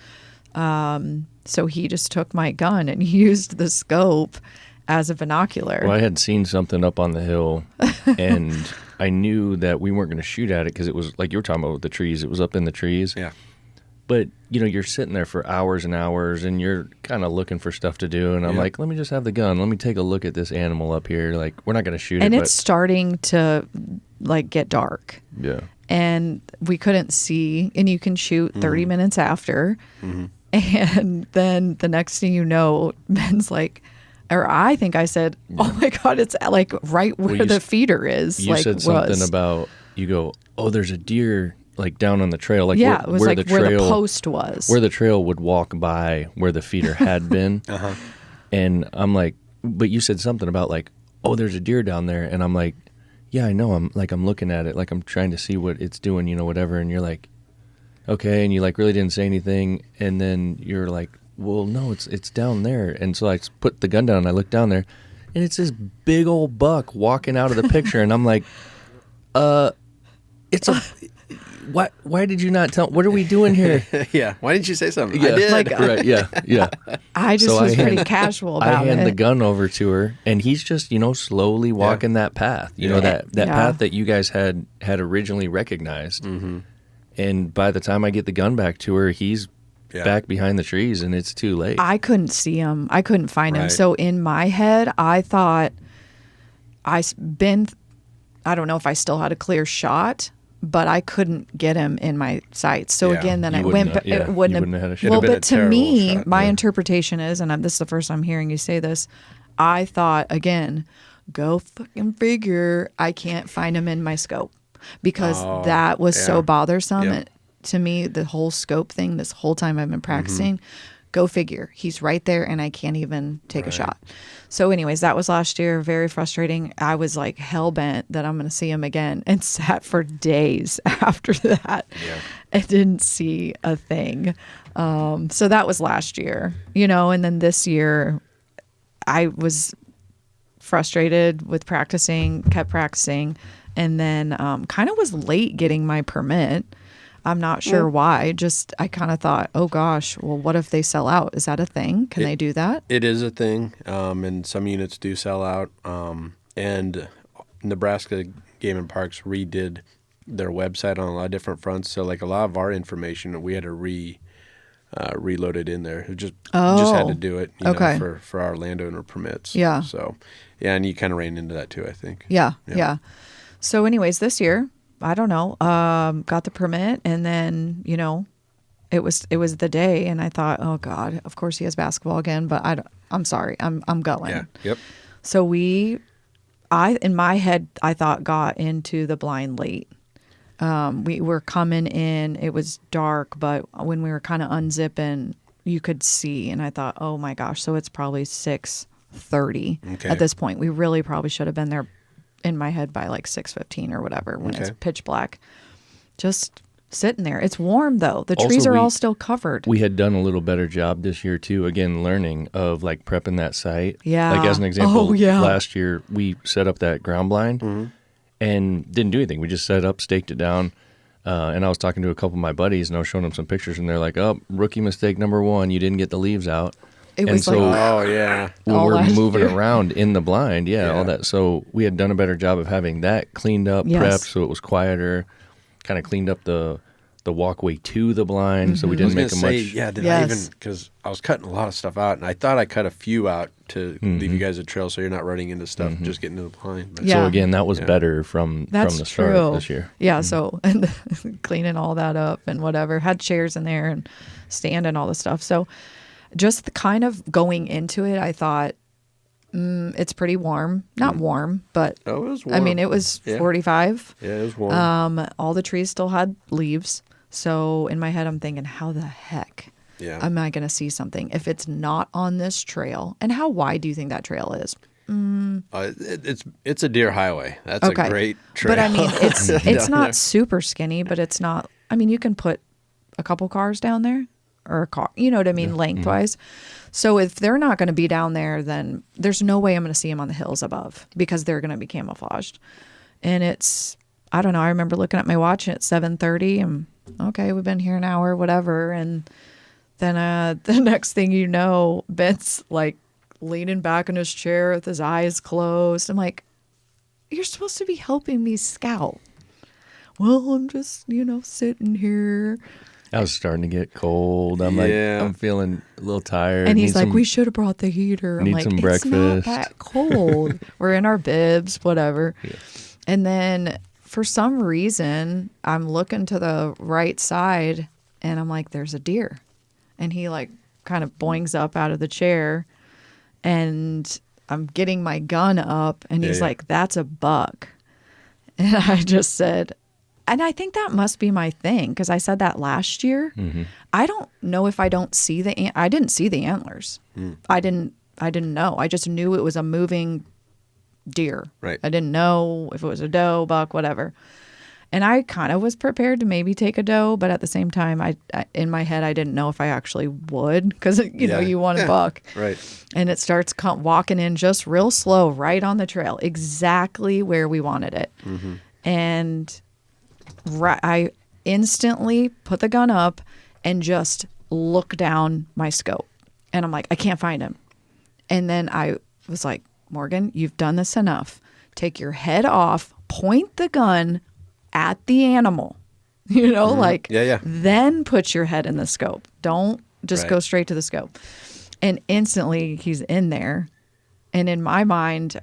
So he just took my gun and used the scope as a binocular. Well, I had seen something up on the hill, and I knew that we weren't going to shoot at it because it was like you were talking about with the trees. It was up in the trees. Yeah. But, you're sitting there for hours and hours, and you're kind of looking for stuff to do. And I'm like, let me just have the gun. Let me take a look at this animal up here. Like, we're not going to shoot it. And it's starting to, get dark. Yeah. And we couldn't see, and you can shoot 30 minutes after. And then the next thing you know, Ben's like, or I think I said, oh my God, it's right where the feeder is. You said something about, you go, oh, there's a deer down on the trail. It was where the post was. Where the trail would walk by where the feeder had been. And I'm like, but you said something about oh, there's a deer down there. And I'm like, yeah, I know. I'm looking at it. I'm trying to see what it's doing, whatever. And you're like, okay. And you really didn't say anything. And then you're like, well, no, it's down there. And so I put the gun down and I look down there, and it's this big old buck walking out of the picture. And I'm like, Why did you not tell? What are we doing here? Yeah. Why didn't you say something? Yeah. I did. Like, Right. Yeah. I just So was I pretty hand- casual I about hand it. the gun over to her, and he's just, slowly walking that path. You know, that Yeah. path that you guys had originally recognized. Mm-hmm. And by the time I get the gun back to her, he's back behind the trees, and it's too late. I couldn't see him. I couldn't find him. Right. So in my head, I thought I don't know if I still had a clear shot, but I couldn't get him in my sights. So Yeah. again, then You I wouldn't went. have- yeah, It wouldn't you have. wouldn't have had a shot. Well, It'd have been but a to terrible me, shot, my yeah. interpretation is, and this is the first I'm hearing you say this. I thought again, go fucking figure. I can't find him in my scope because that was so yeah. bothersome. Yep. To me, the whole scope thing, this whole time I've been Mm-hmm. practicing, go figure. He's right there and I can't even take a shot. So anyways, that was last year. Very frustrating. I was like hell bent that I'm going to see him again and sat for days after that. Yeah. I didn't see a thing. So that was last year, and then this year I was frustrated with kept practicing, and then kind of was late getting my permit. I'm not sure why. Just I kind of thought, oh gosh, well, what if they sell out? Is that a thing? Can they do that? It is a thing, and some units do sell out. And Nebraska Game and Parks redid their website on a lot of different fronts. So, like a lot of our information, we had to reload it in there. It just had to do it, okay. for our landowner permits. Yeah. So, yeah, and you kind of ran into that too, I think. Yeah. So, anyways, this year, I don't know, got the permit, and then it was the day, and I thought, oh God, of course he has basketball again, but I'm sorry, I'm going. Yeah. Yep. So in my head, I thought got into the blind late. We were coming in, it was dark, but when we were kind of unzipping, you could see, and I thought, oh my gosh, so it's probably 6:30 Okay. at this point. We really probably should have been there in my head by like 6:15 or whatever when it's Okay. pitch black. Just sitting there. It's warm though. The trees are all still covered. We had done a little better job this year too. Again, learning of like prepping that site. Yeah. Like as an example, Oh, yeah. last year we set up that ground blind and didn't do anything. We just set up, staked it down. And I was talking to a couple of my buddies and I was showing them some pictures and they're like, oh, rookie mistake number 1, you didn't get the leaves out. It and was so like Oh, yeah. when all we're last moving year. around in the blind, all Yeah. that. So we had done a better job of having that cleaned up, Yes. prepped, so it was quieter, kind of cleaned up the walkway to the blind, so we I was didn't going make to a say, much. yeah, did Yes. I even, because I was cutting a lot of stuff out, and I thought I cut a few out to leave you guys a trail so you're not running into stuff, just getting to the blind. But Yeah. So again, that was better from That's the start true. this year. Yeah, so and cleaning all that up and whatever. Had chairs in there and stand and all the stuff. So just the kind of going into it, I thought it's pretty warm. Not warm, but Oh, it was I mean, warm. it was Yeah. 45. Yeah, it was warm. All the trees still had leaves. So in my head, I'm thinking, how the heck Yeah. am I going to see something if it's not on this trail? And how wide do you think that trail is? It's a deer highway. That's Okay. a great trail. But I mean, it's Yeah. not super skinny, but it's not. I mean, you can put a couple cars down there, or a car. You know what I mean, lengthwise. So if they're not going to be down there, then there's no way I'm going to see them on the hills above because they're going to be camouflaged. And it's, I don't know. I remember looking at my watch and it's 7:30. And okay, we've been here an hour, whatever. And then the next thing you know, Ben's like leaning back in his chair with his eyes closed. I'm like, you're supposed to be helping me scout. Well, I'm just, sitting here. I was starting to get cold. I'm Yeah. like, I'm feeling a little tired. And he's Need like, some- we should have brought the heater. I'm need like, some it's breakfast." not that cold. We're in our bibs, whatever. And then for some reason, I'm looking to the right side and I'm like, there's a deer. And he like kind of boings up out of the chair and I'm getting my gun up and he's Yeah. like, that's a buck. And I just said, and I think that must be my thing because I said that last year. I don't know if I don't see I didn't see the antlers. I didn't know. I just knew it was a moving deer. Right. I didn't know if it was a doe, buck, whatever. And I kind of was prepared to maybe take a doe, but at the same time, I in my head I didn't know if I actually would because Yeah. you want a Yeah. buck. Right. And it starts walking in just real slow, right on the trail, exactly where we wanted it. And I instantly put the gun up and just look down my scope. And I'm like, I can't find him. And then I was like, Morgan, you've done this enough. Take your head off, point the gun at the animal, then put your head in the scope. Don't just go straight to the scope. And instantly he's in there. And in my mind,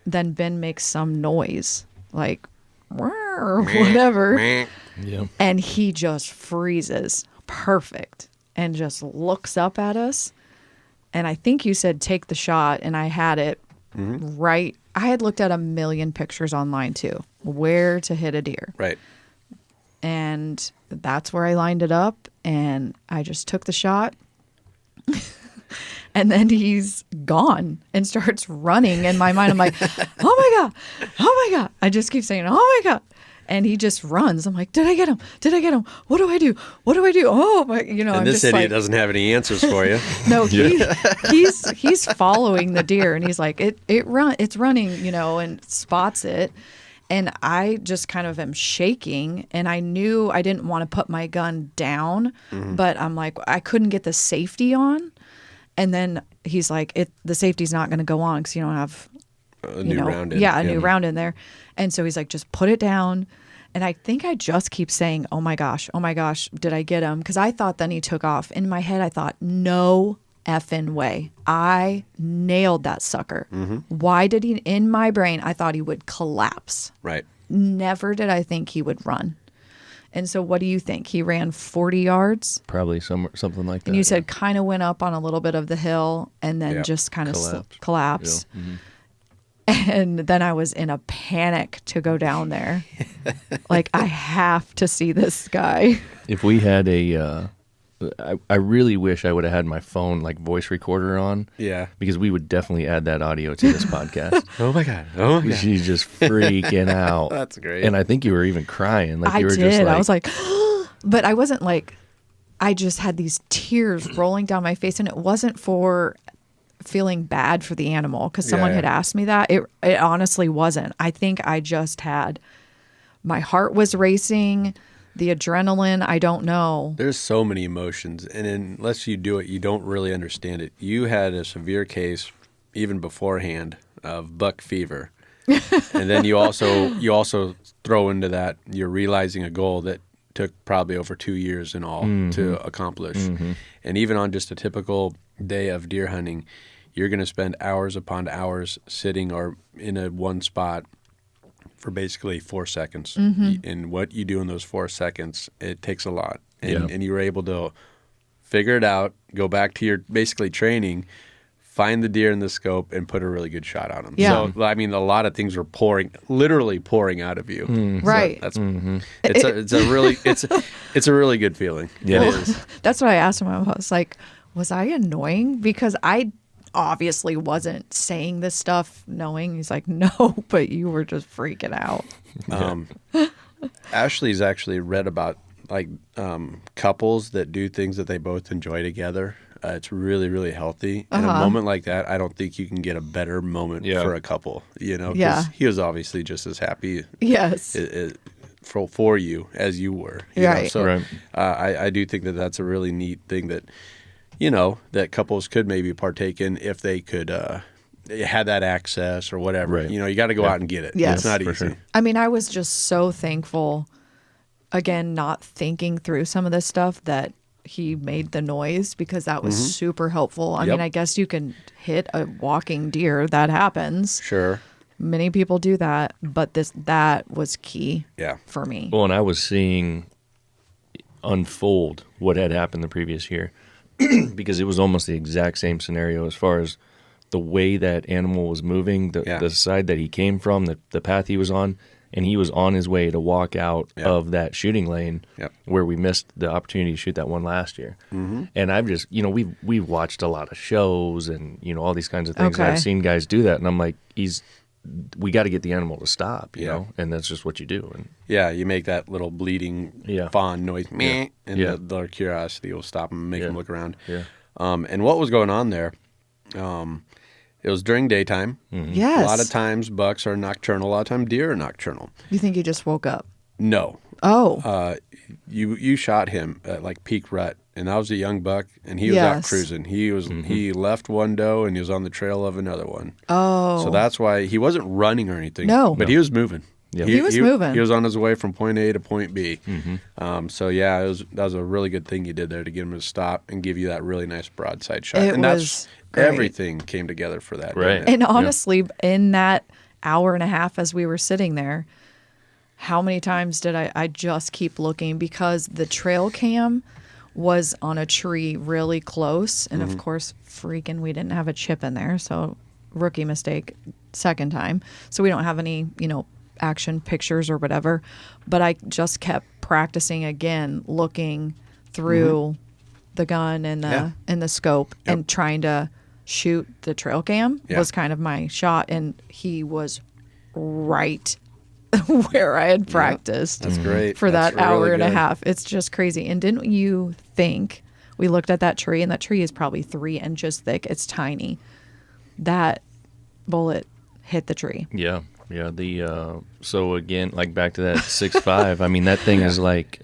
then Ben makes some noise like, or whatever. Yeah. And he just freezes perfect and just looks up at us. And I think you said take the shot, and I had it right. I had looked at a million pictures online too, where to hit a deer. Right. And that's where I lined it up, and I just took the shot. And then he's gone and starts running. In my mind, I'm like, oh my God. I just keep saying, oh my God. And he just runs. I'm like, did I get him? What do I do? Oh my, And I'm this just idiot like, doesn't have any answers for you. no, he's following the deer, and he's like, it's running, and spots it. And I just kind of am shaking, and I knew I didn't want to put my gun down, but I'm like, I couldn't get the safety on. And then he's like, the safety's not going to go on because you don't have A new round in. Yeah, a new round in there. And so he's like, just put it down. And I think I just keep saying, oh my gosh, did I get him? Because I thought then he took off. In my head, I thought, no effing way. I nailed that sucker. Why did he, in my brain, I thought he would collapse. Right. Never did I think he would run. And so what do you think? He ran 40 yards? Probably something like that. And you said kind of went up on a little bit of the hill and then just kind of collapsed. Yeah. Mm-hmm. And then I was in a panic to go down there. Like, I have to see this guy. If we had I really wish I would have had my phone like voice recorder on. Yeah. Because we would definitely add that audio to this podcast. Oh my God. She's just freaking out. That's great. And I think you were even crying. Like you were I did. Just like, I was like, but I wasn't like, I just had these tears rolling down my face, and it wasn't for feeling bad for the animal because someone had asked me that. It honestly wasn't. I think I just had, my heart was racing, the adrenaline, I don't know. There's so many emotions, and unless you do it, you don't really understand it. You had a severe case even beforehand of buck fever. And then you also throw into that, you're realizing a goal that took probably over 2 years in all to accomplish. And even on just a typical day of deer hunting, you're going to spend hours upon hours sitting or in one spot for basically 4 seconds. And what you do in those 4 seconds, it takes a lot. And you were able to figure it out, go back to your basically training, find the deer in the scope, and put a really good shot on them. Yeah. So, I mean, a lot of things were literally pouring out of you. Right. So that's it's a really good feeling. Yeah. It is. That's what I asked him. I was like, was I annoying? Because I obviously wasn't saying this stuff knowing. He's like, no, but you were just freaking out. Ashley's actually read about like couples that do things that they both enjoy together. It's really, really healthy. And a moment like that, I don't think you can get a better moment for a couple, 'cause he was obviously just as happy Yes. for you as you were. Right. So I do think that that's a really neat thing that, that couples could maybe partake in if they could had that access or whatever. Right. You got to go out and get it. Yes. It's not easy. Sure. I mean, I was just so thankful, again, not thinking through some of this stuff, that he made the noise, because that was super helpful. I mean, I guess you can hit a walking deer. That happens. Sure. Many people do that, but that was key for me. Well, and I was seeing unfold what had happened the previous year because it was almost the exact same scenario as far as the way that animal was moving, the side that he came from, the path he was on, and he was on his way to walk out of that shooting lane where we missed the opportunity to shoot that one last year. And I've just, we've watched a lot of shows and, all these kinds of things. Okay. I've seen guys do that, and I'm like, we got to get the animal to stop, you know, and that's just what you do. And you make that little bleeding fawn noise, meh, and their curiosity will stop them and make them look around. And what was going on there, it was during daytime. Yes. A lot of times bucks are nocturnal. A lot of times deer are nocturnal. You think you just woke up? No. Oh, You shot him at like peak rut, and that was a young buck, and he was out Yes. cruising. He left one doe, and he was on the trail of another one. oh. So that's why he wasn't running or anything. No. But he was moving. Yep. He was moving. He was on his way from point A to point B. Mm-hmm. So yeah, that was a really good thing you did there to get him to stop and give you that really nice broadside shot. It and was that's great. everything came together for that. Right. didn't it? And honestly, in that hour and a half as we were sitting there, how many times did I just keep looking because the trail cam was on a tree really close. And of course, freaking, we didn't have a chip in there. So rookie mistake, second time. So we don't have any, action pictures or whatever. But I just kept practicing again, looking through the gun and the scope and trying to shoot the trail cam was kind of my shot. And he was right where I had practiced. That's great. For That's that hour really and a good. half. It's just crazy. And didn't you think we looked at that tree, and that tree is probably 3 inches thick. It's tiny. That bullet hit the tree. Yeah. So again, like back to that 6.5. I mean, that thing is like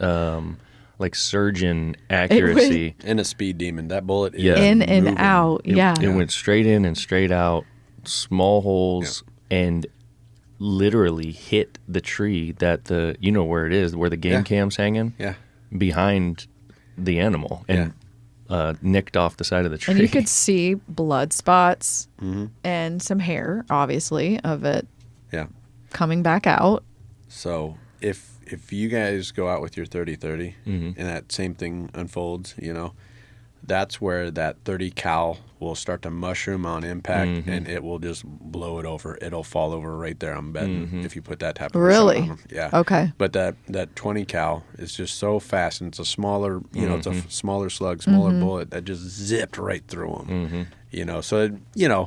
surgeon accuracy. And a speed demon. That bullet is Yeah. In and moving. out. Yeah. It went straight in and straight out, small holes, and literally hit the tree that where it is, where the game cam's hanging. Yeah. Behind the animal and nicked off the side of the tree. And you could see blood spots and some hair, obviously, of it Yeah. coming back out. So if you guys go out with your 30-30 and that same thing unfolds, that's where that 30 cal will start to mushroom on impact and it will just blow it over. It'll fall over right there, I'm betting, if you put that type of Really? shot on them. Yeah. Okay. But that 20 cal is just so fast, and it's a smaller, it's a smaller slug, smaller bullet that just zipped right through them. So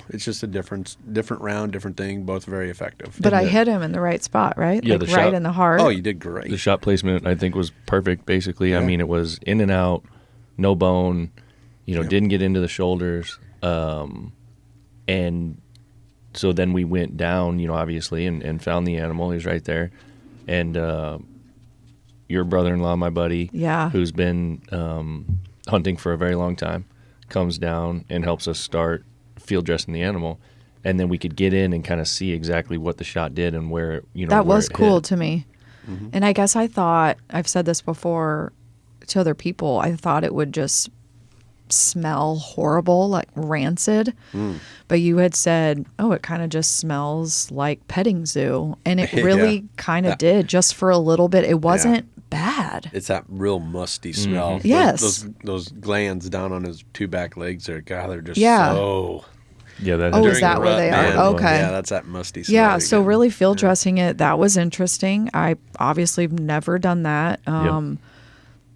it's just a different round, different thing, both very effective. But I hit him in the right spot, right? Yeah, like the right shot- in the heart. Oh, you did great. The shot placement, I think, was perfect, basically. I mean, it was in and out, no bone, didn't get into the shoulders. And so then we went down, obviously, and found the animal. He was right there. And your brother-in-law, my buddy, who's been hunting for a very long time, comes down and helps us start field dressing the animal. And then we could get in and kind of see exactly what the shot did and where, that where was it cool hit. to me. And I guess I thought, I've said this before to other people, I thought it would just smell horrible, like rancid. But you had said, it kind of just smells like petting zoo. And it really kind of did, just for a little bit. It wasn't bad. It's that real musty smell. Yes. Those glands down on his two back legs are, God, they're just Yeah. so... Yeah, that Oh, during is that the where rut, they man. are? Okay. Yeah, that's that musty smell. Yeah, so again. really field dressing it, that was interesting. I obviously have never done that.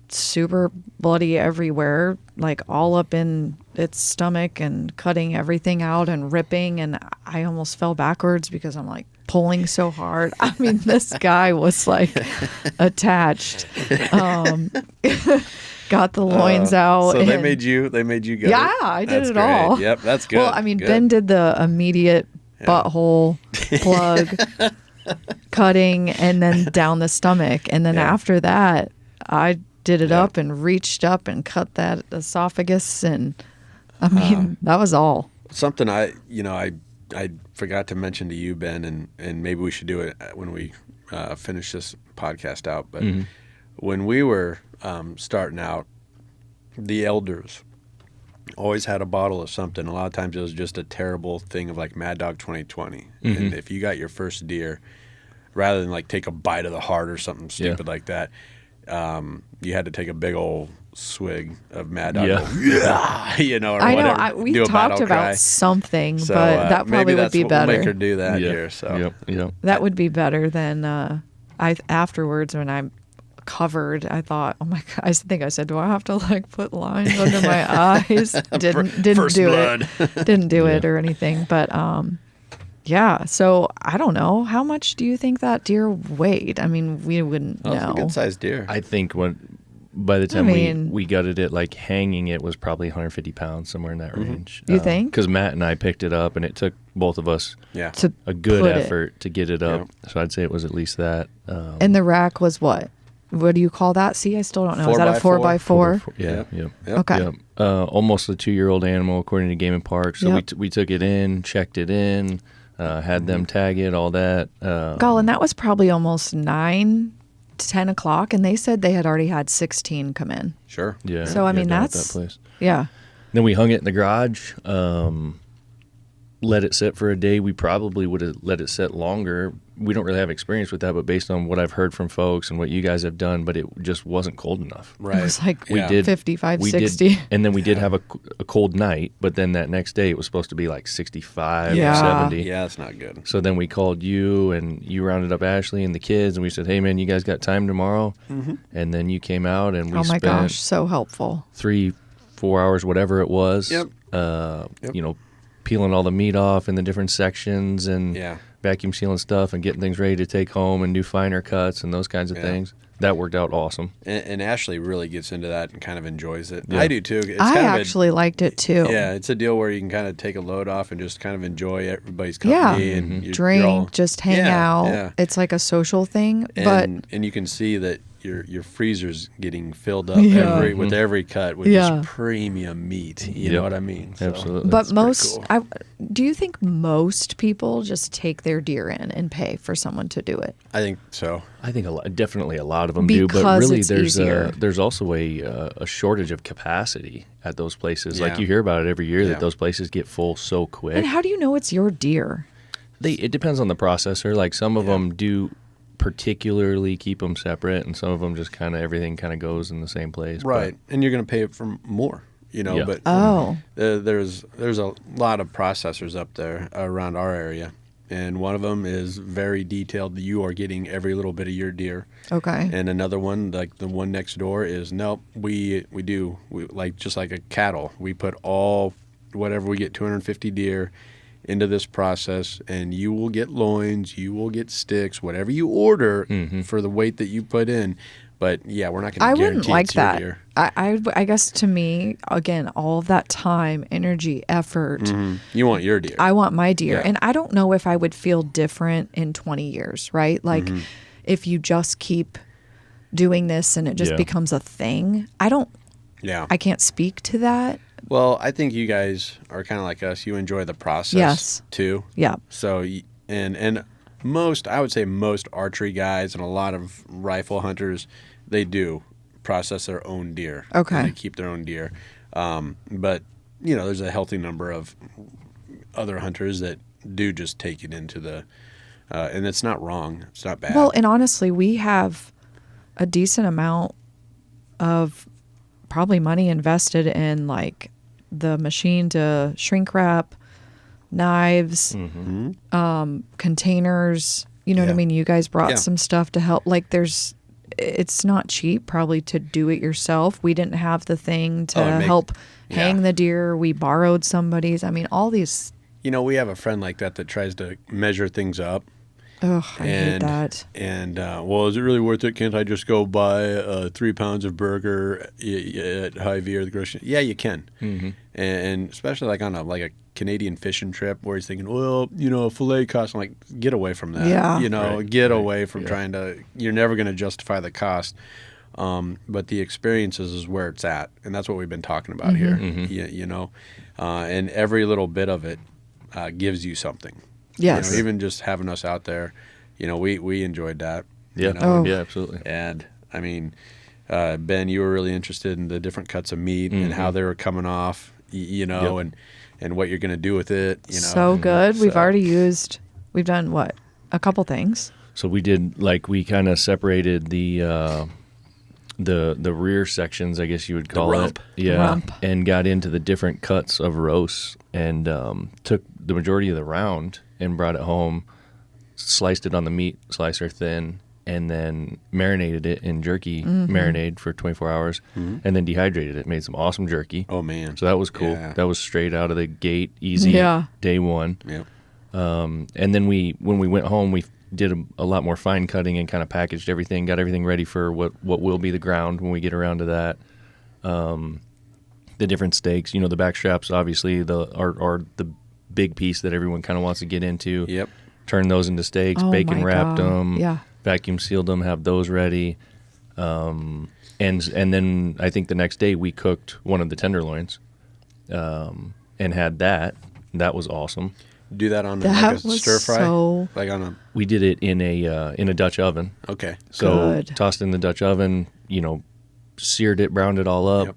Super bloody everywhere, like all up in its stomach and cutting everything out and ripping. And I almost fell backwards because I'm like pulling so hard. I mean, this guy was like attached. Got the loins out. So they and- made you go. Yeah, I did That's it great. all. Yep, that's good. Well, I mean, Good. Ben did the immediate butthole plug cutting and then down the stomach. And then after that, I did it up and reached up and cut that esophagus. And I mean, that was all. Something I forgot to mention to you, Ben, and maybe we should do it when we finish this podcast out. But when we were starting out, the elders always had a bottle of something. A lot of times it was just a terrible thing of like Mad Dog 2020. And if you got your first deer, rather than like take a bite of the heart or something stupid like that, you had to take a big old swig of Mad Dog. Yeah. Or I know. whatever. We do a talked battle about cry. something, So, but that maybe probably would that's be what we'll better. make her do that Yeah. here. So Yep. That would be better than afterwards when I'm covered. I thought, oh my god! I think I said, do I have to like put lines under my eyes? Didn't First do blood. it. Didn't do it or anything. But yeah. So I don't know. How much do you think that deer weighed? I mean, we wouldn't That's know. a good sized deer. I think by the time mean- we gutted it, like hanging it was probably 150 pounds, somewhere in that range. You think? Because Matt and I picked it up, and it took both of us yeah. To a good put it- effort to get it up. So I'd say it was at least that. And the rack was what? what do you call that? See, I still don't know. Is that a 4x4? 4x4? Yeah. Yep. Yep. Yep. Okay. Yep. Almost a 2-year-old animal, according to Game and Park. So Yep. we took it in, checked it in, had them tag it, all that. Colin, that was probably almost 9 to 10 o'clock, and they said they had already had 16 come in. Sure. Yeah. So, I mean, down at that's- that place. Yeah. Then we hung it in the garage, let it sit for a day. We probably would have let it sit longer. We don't really have experience with that, but based on what I've heard from folks and what you guys have done, but it just wasn't cold enough. Right. It was like We did 55, we 60. did, and then we did have a cold night, but then that next day it was supposed to be like 65 Yeah. or 70. Yeah, that's not good. So then we called you, and you rounded up Ashley and the kids, and we said, hey, man, you guys got time tomorrow? Mm-hmm. And then you came out, and we Oh my spent gosh, so helpful. 3-4 hours, whatever it was, Yep. you know, peeling all the meat off in the different sections and Yeah. vacuum sealing stuff and getting things ready to take home and do finer cuts and those kinds of Yeah. things. That worked out awesome. And Ashley really gets into that and kind of enjoys it. Yeah. I do too. It's I kind of actually liked it too. yeah, it's a deal where you can kind of take a load off and just kind of enjoy everybody's Yeah. company and you're Drink, all- just hang Yeah, out. yeah. It's like a social thing, but And you can see that your freezer's getting filled up Yeah. with every cut with Yeah. just premium meat. You Yep. know what I mean? So, Absolutely. but that's pretty most cool. do you think most people just take their deer in and pay for someone to do it? I think so. I think definitely a lot of them do, but Because really it's there's easier. there's also a shortage of capacity at those places. Like Yeah. you hear about it every year Yeah. that those places get full so quick. And how do you know it's your deer? It depends on the processor. Like some of them do particularly keep them separate, and some of them just kind of everything kind of goes in the same place. but- Right. And you're going to pay for more, you know, Yeah. but Oh. there's a lot of processors up there around our area. And one of them is very detailed. You are getting every little bit of your deer. Okay. And another one, like the one next door, is nope. We like just like a cattle. We put all whatever we get 250 deer into this process, and you will get loins, you will get sticks, whatever you order for the weight that you put in. But yeah, we're not going I to wouldn't guarantee like it's your that. deer. I guess to me, again, all of that time, energy, effort, You want your deer. I want my deer. Yeah. And I don't know if I would feel different in 20 years, right? Like if you just keep doing this and it just Yeah. becomes a thing. yeah. I can't speak to that. Well, I think you guys are kind of like us. You enjoy the process Yes. too. Yeah. So and most, I would say most archery guys and a lot of rifle hunters, they do process their own deer. Okay. And they keep their own deer. But you know, there's a healthy number of other hunters that do just take it into the, and it's not wrong. It's not bad. Well, and honestly, we have a decent amount of probably money invested in like the machine to shrink wrap, knives, containers. You know what I Yeah. mean? You guys brought Yeah. some stuff to help. Like it's not cheap probably to do it yourself. We didn't have the thing to help hang yeah. the deer. We borrowed somebody's. I mean, all these. You know, we have a friend like that tries to measure things up. Ugh, I hate that. And well, is it really worth it? Can't I just go buy 3 pounds of burger at Hy-Vee or the grocery? Yeah, you can. Mm-hmm. And especially like on a Canadian fishing trip where he's thinking, well, you know, a fillet cost. I'm like, get away from that. Yeah. You know, Right. get away from trying to. You're never going to justify the cost. But the experiences is where it's at, and that's what we've been talking about here. You know, and every little bit of it gives you something. Yes. You know, even just having us out there, you know, we enjoyed that. Yeah. You know? Oh. Yeah, absolutely. And I mean, Ben, you were really interested in the different cuts of meat and how they were coming off, you know, and what you're going to do with it. You know, So good. We've So- already we've done what? A couple things. So we did we kind of separated the rear sections, I guess you would call rump. it. Yeah. Rump. And got into the different cuts of roasts and took the majority of the round and brought it home, sliced it on the meat slicer thin, and then marinated it in jerky marinade for 24 hours, and then dehydrated it. Made some awesome jerky. Oh man. So that was cool. Yeah. That was straight out of the gate, easy, Yeah. day one. Yeah. And then when we went home, we did a lot more fine cutting and kind of packaged everything, got everything ready for what will be the ground when we get around to that. The different steaks, you know, the back straps obviously are the big piece that everyone kind of wants to get into. Yep. Turn those into steaks, Oh bacon my wrapped God. them, Yeah. vacuum sealed them, have those ready. And then I think the next day we cooked one of the tenderloins, and had that. That was awesome. Do that on That like a was stir fry, so- like on a. We did it in a Dutch oven. Okay. So Good. tossed in the Dutch oven, seared it, browned it all up, Yep.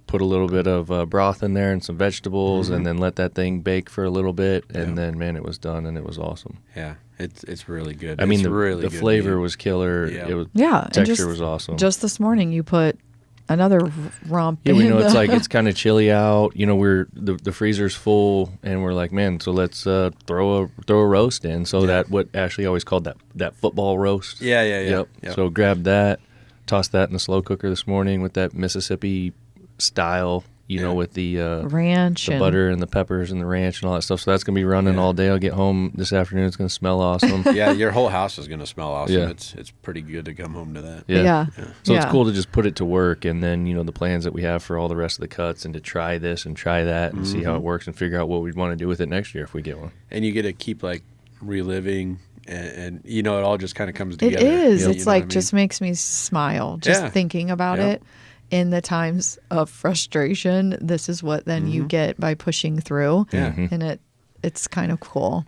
put a little bit of broth in there and some vegetables, Mm-hmm. and then let that thing bake for a little bit, and then man, it was done, and it was awesum. Yeah, it's really good. I mean, It's the really the good flavor meat. was killer. Yeah. It was Yeah, and texture just- was awesome. Just this morning, you put another rump. Yeah, we in know it's the- like it's kind of chilly out. We're the freezer's full, and we're like, man, so let's throw a roast in. So that what Ashley always called that football roast. Yeah. Yep. Yep. So grabbed that, tossed that in the slow cooker this morning with that Mississippi style. With the ranch the and butter and the peppers and the ranch and all that stuff. So that's gonna be running all day. I'll get home this afternoon. It's gonna smell awesome. Yeah, your whole house is gonna smell awesome. Yeah. It's pretty good to come home to that. Yeah. So it's Yeah. cool to just put it to work, and then the plans that we have for all the rest of the cuts, and to try this and try that and see how it works, and figure out what we'd want to do with it next year if we get one. And you get to keep like reliving, and it all just kind of comes It together. is. You know It's what like I mean? just makes me smile just Yeah. thinking about Yep. it. In the times of frustration, this is what then you get by pushing through. Yeah. And it's kind of cool.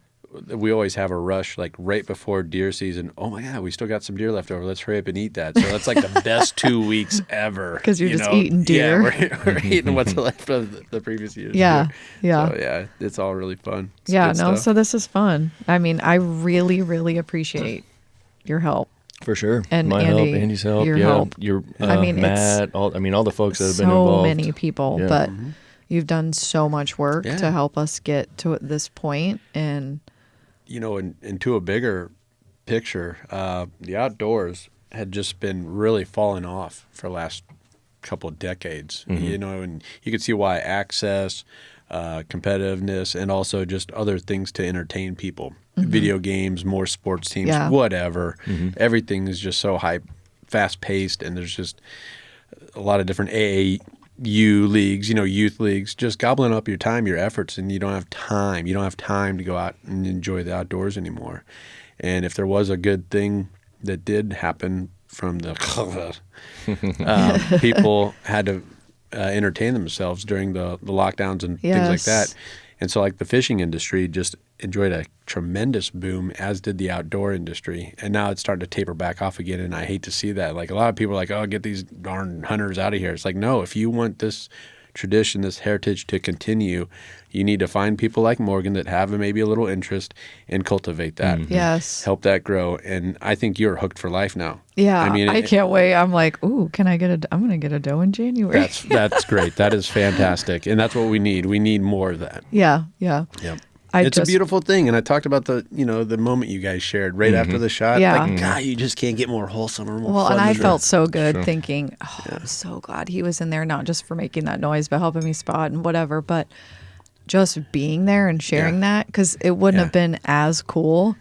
We always have a rush like right before deer season. Oh my God, we still got some deer left over. Let's hurry up and eat that. So that's like the best 2 weeks ever. 'Cause you're just eating deer. Yeah, we're eating what's left of the previous year's Yeah, deer. yeah. So yeah, it's all really fun. It's Yeah, good no, stuff. so this is fun. I mean, I really, really appreciate your help. For sure. And My Andy, help, Andy's help, your yeah, help. your I mean, Matt, all the folks that have been So involved. many people, Yeah. but you've done so much work Yeah. to help us get to this point. And into a bigger picture, the outdoors had just been really falling off for the last couple of decades. And you could see why access, competitiveness, and also just other things to entertain people. Video games, more sports teams, Yeah. whatever. Everything is just so fast paced, and there's just a lot of different AAU leagues, youth leagues, just gobbling up your time, your efforts, and you don't have time. You don't have time to go out and enjoy the outdoors anymore. And if there was a good thing that did happen from the people had to entertain themselves during the lockdowns and things like Yes. that. And so like the fishing industry just enjoyed a tremendous boom, as did the outdoor industry. And now it's starting to taper back off again, and I hate to see that. Like a lot of people are like, oh, get these darn hunters out of here. It's like, no, if you want this tradition, this heritage to continue, you need to find people like Morgan that have maybe a little interest and cultivate that. yes. Help that grow. And I think you're hooked for life now. Yeah, I mean, I can't wait. I'm like, ooh, I'm going to get a doe in January. That's great. That is fantastic. And that's what we need. We need more of that. yeah. Yep. It's a beautiful thing. And I talked about the moment you guys shared right after the shot. Yeah. Like, God, you just can't get more wholesome or more Well, fun and I than felt that. so good thinking, I'm so glad he was in there, not just for making that noise, but helping me spot and whatever, but just being there and sharing Yeah. that, because it wouldn't Yeah. have been as cool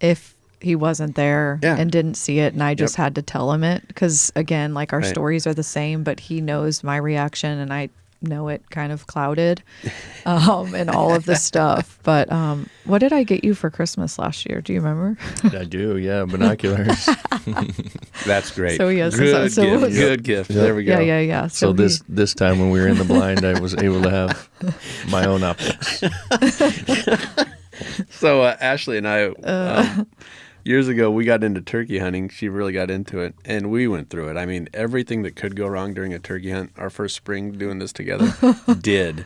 if he wasn't there Yeah. and didn't see it, and I just Yep. had to tell him it, because again, like our Right. stories are the same, but he knows my reaction, and I know it kind of clouded and all of this stuff. But what did I get you for Christmas last year? Do you remember? I do, yeah, binoculars. That's great. So, yes, Good so it gift. was- Good gift. There we go. Yeah. So he- this time when we were in the blind, I was able to have my own optics. So Ashley and I, years ago, we got into turkey hunting. She really got into it, and we went through it. I mean, everything that could go wrong during a turkey hunt, our first spring doing this together, did.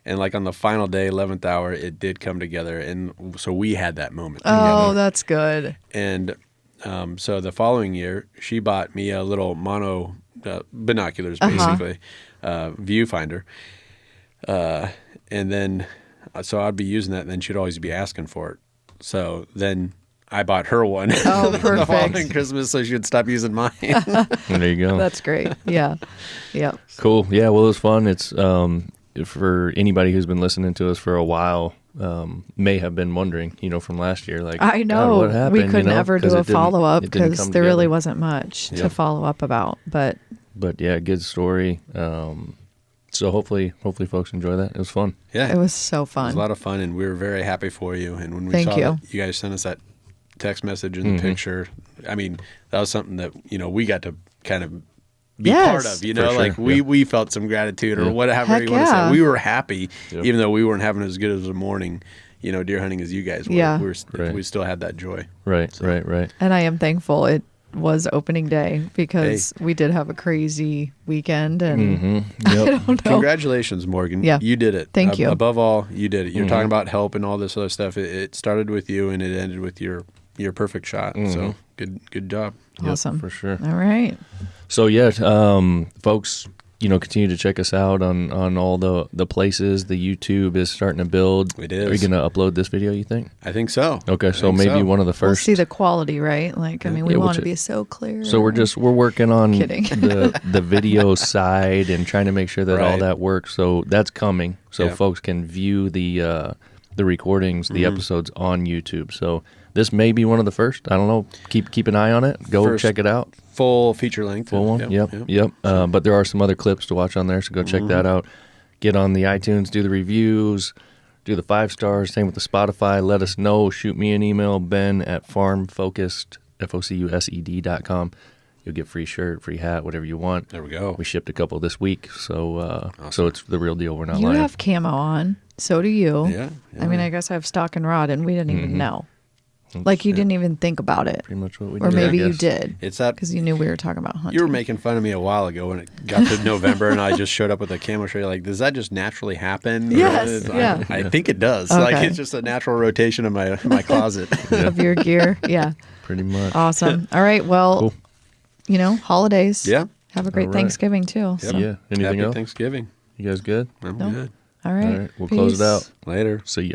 And like on the final day, 11th hour, it did come together. And so we had that moment Oh, together. that's good. And so the following year, she bought me a little mono binoculars, basically, viewfinder. And then, so I'd be using that, and then she'd always be asking for it. So then I bought her one Oh, the following perfect. Christmas, so she would stop using mine. There you go. That's great. Yeah. Yeah. Cool. Yeah, well, it was fun. It's for anybody who's been listening to us for a while, may have been wondering, from last year, like, I God, know what happened, we couldn't ever 'Cause do it a didn't- follow up it didn't because come there really together. wasn't much to Yep. follow up about. But But yeah, good story. So hopefully folks enjoy that. It was fun. Yeah. it was so It was fun. a lot of fun, and we were very happy for you. And when we Thank saw you. that you guys sent us that text message and the picture, I mean, that was something that, we got to kind of be Yes. part of, For sure. like we felt some gratitude or whatever Heck you want to yeah. say. We were happy, Yep. even though we weren't having as good as a morning, deer hunting as you guys were. Yeah. Right. We still had that joy. Right. And I am thankful it was opening day because we did have a crazy weekend and I don't know. Congratulations, Morgan. Yeah. You did it. Thank you. Above all, you did it. You're talking about help and all this other stuff. It started with you and it ended with your perfect shot. So good job. Awesome. For sure. All right. So folks, continue to check us out on all the places. The YouTube is starting to build. It is. Are you going to upload this video, you think? I think so. Okay, so maybe one of the We'll first. see the quality, right? Like, I mean, we Yeah, we'll want to check- be so clear. So we're working on Kidding. the video side and trying to make sure that all Right. that works. So that's coming. So Yeah. folks can view the recordings, the episodes on YouTube. So this may be one of the first. I don't know. Keep an eye on it. Go First. check it out. Full feature length. Full one. Yep. But there are some other clips to watch on there, so go check that out. Get on the iTunes, do the reviews, do the 5 stars. Same with the Spotify. Let us know. Shoot me an email, ben@farmfocused, FOCUSED.com. You'll get free shirt, free hat, whatever you want. There we go. We shipped a couple this week, so so it's the real deal. We're not you lying. have camo on. So do you. Yeah. I mean, I guess I have stock and rod, and we didn't even know. Like, you didn't even think about it. Pretty much what we Or did, I maybe you guess. did. It's that Because you knew we were talking about hunting. you were making fun of me a while ago when it got to November and I just showed up with a camo shirt. You're like, does that just naturally happen? Yes, yeah. I think it does. Like, Okay. it's just a natural rotation of my closet. of your gear. Yeah. Pretty much. Awesome. All right. Well, Cool. holidays. Yeah. Have a great All right. Thanksgiving, too. So. Yeah. Anything Happy else? Thanksgiving. You guys good? I'm Nope. good. All right. All right. We'll close it Peace. out. Later. See ya.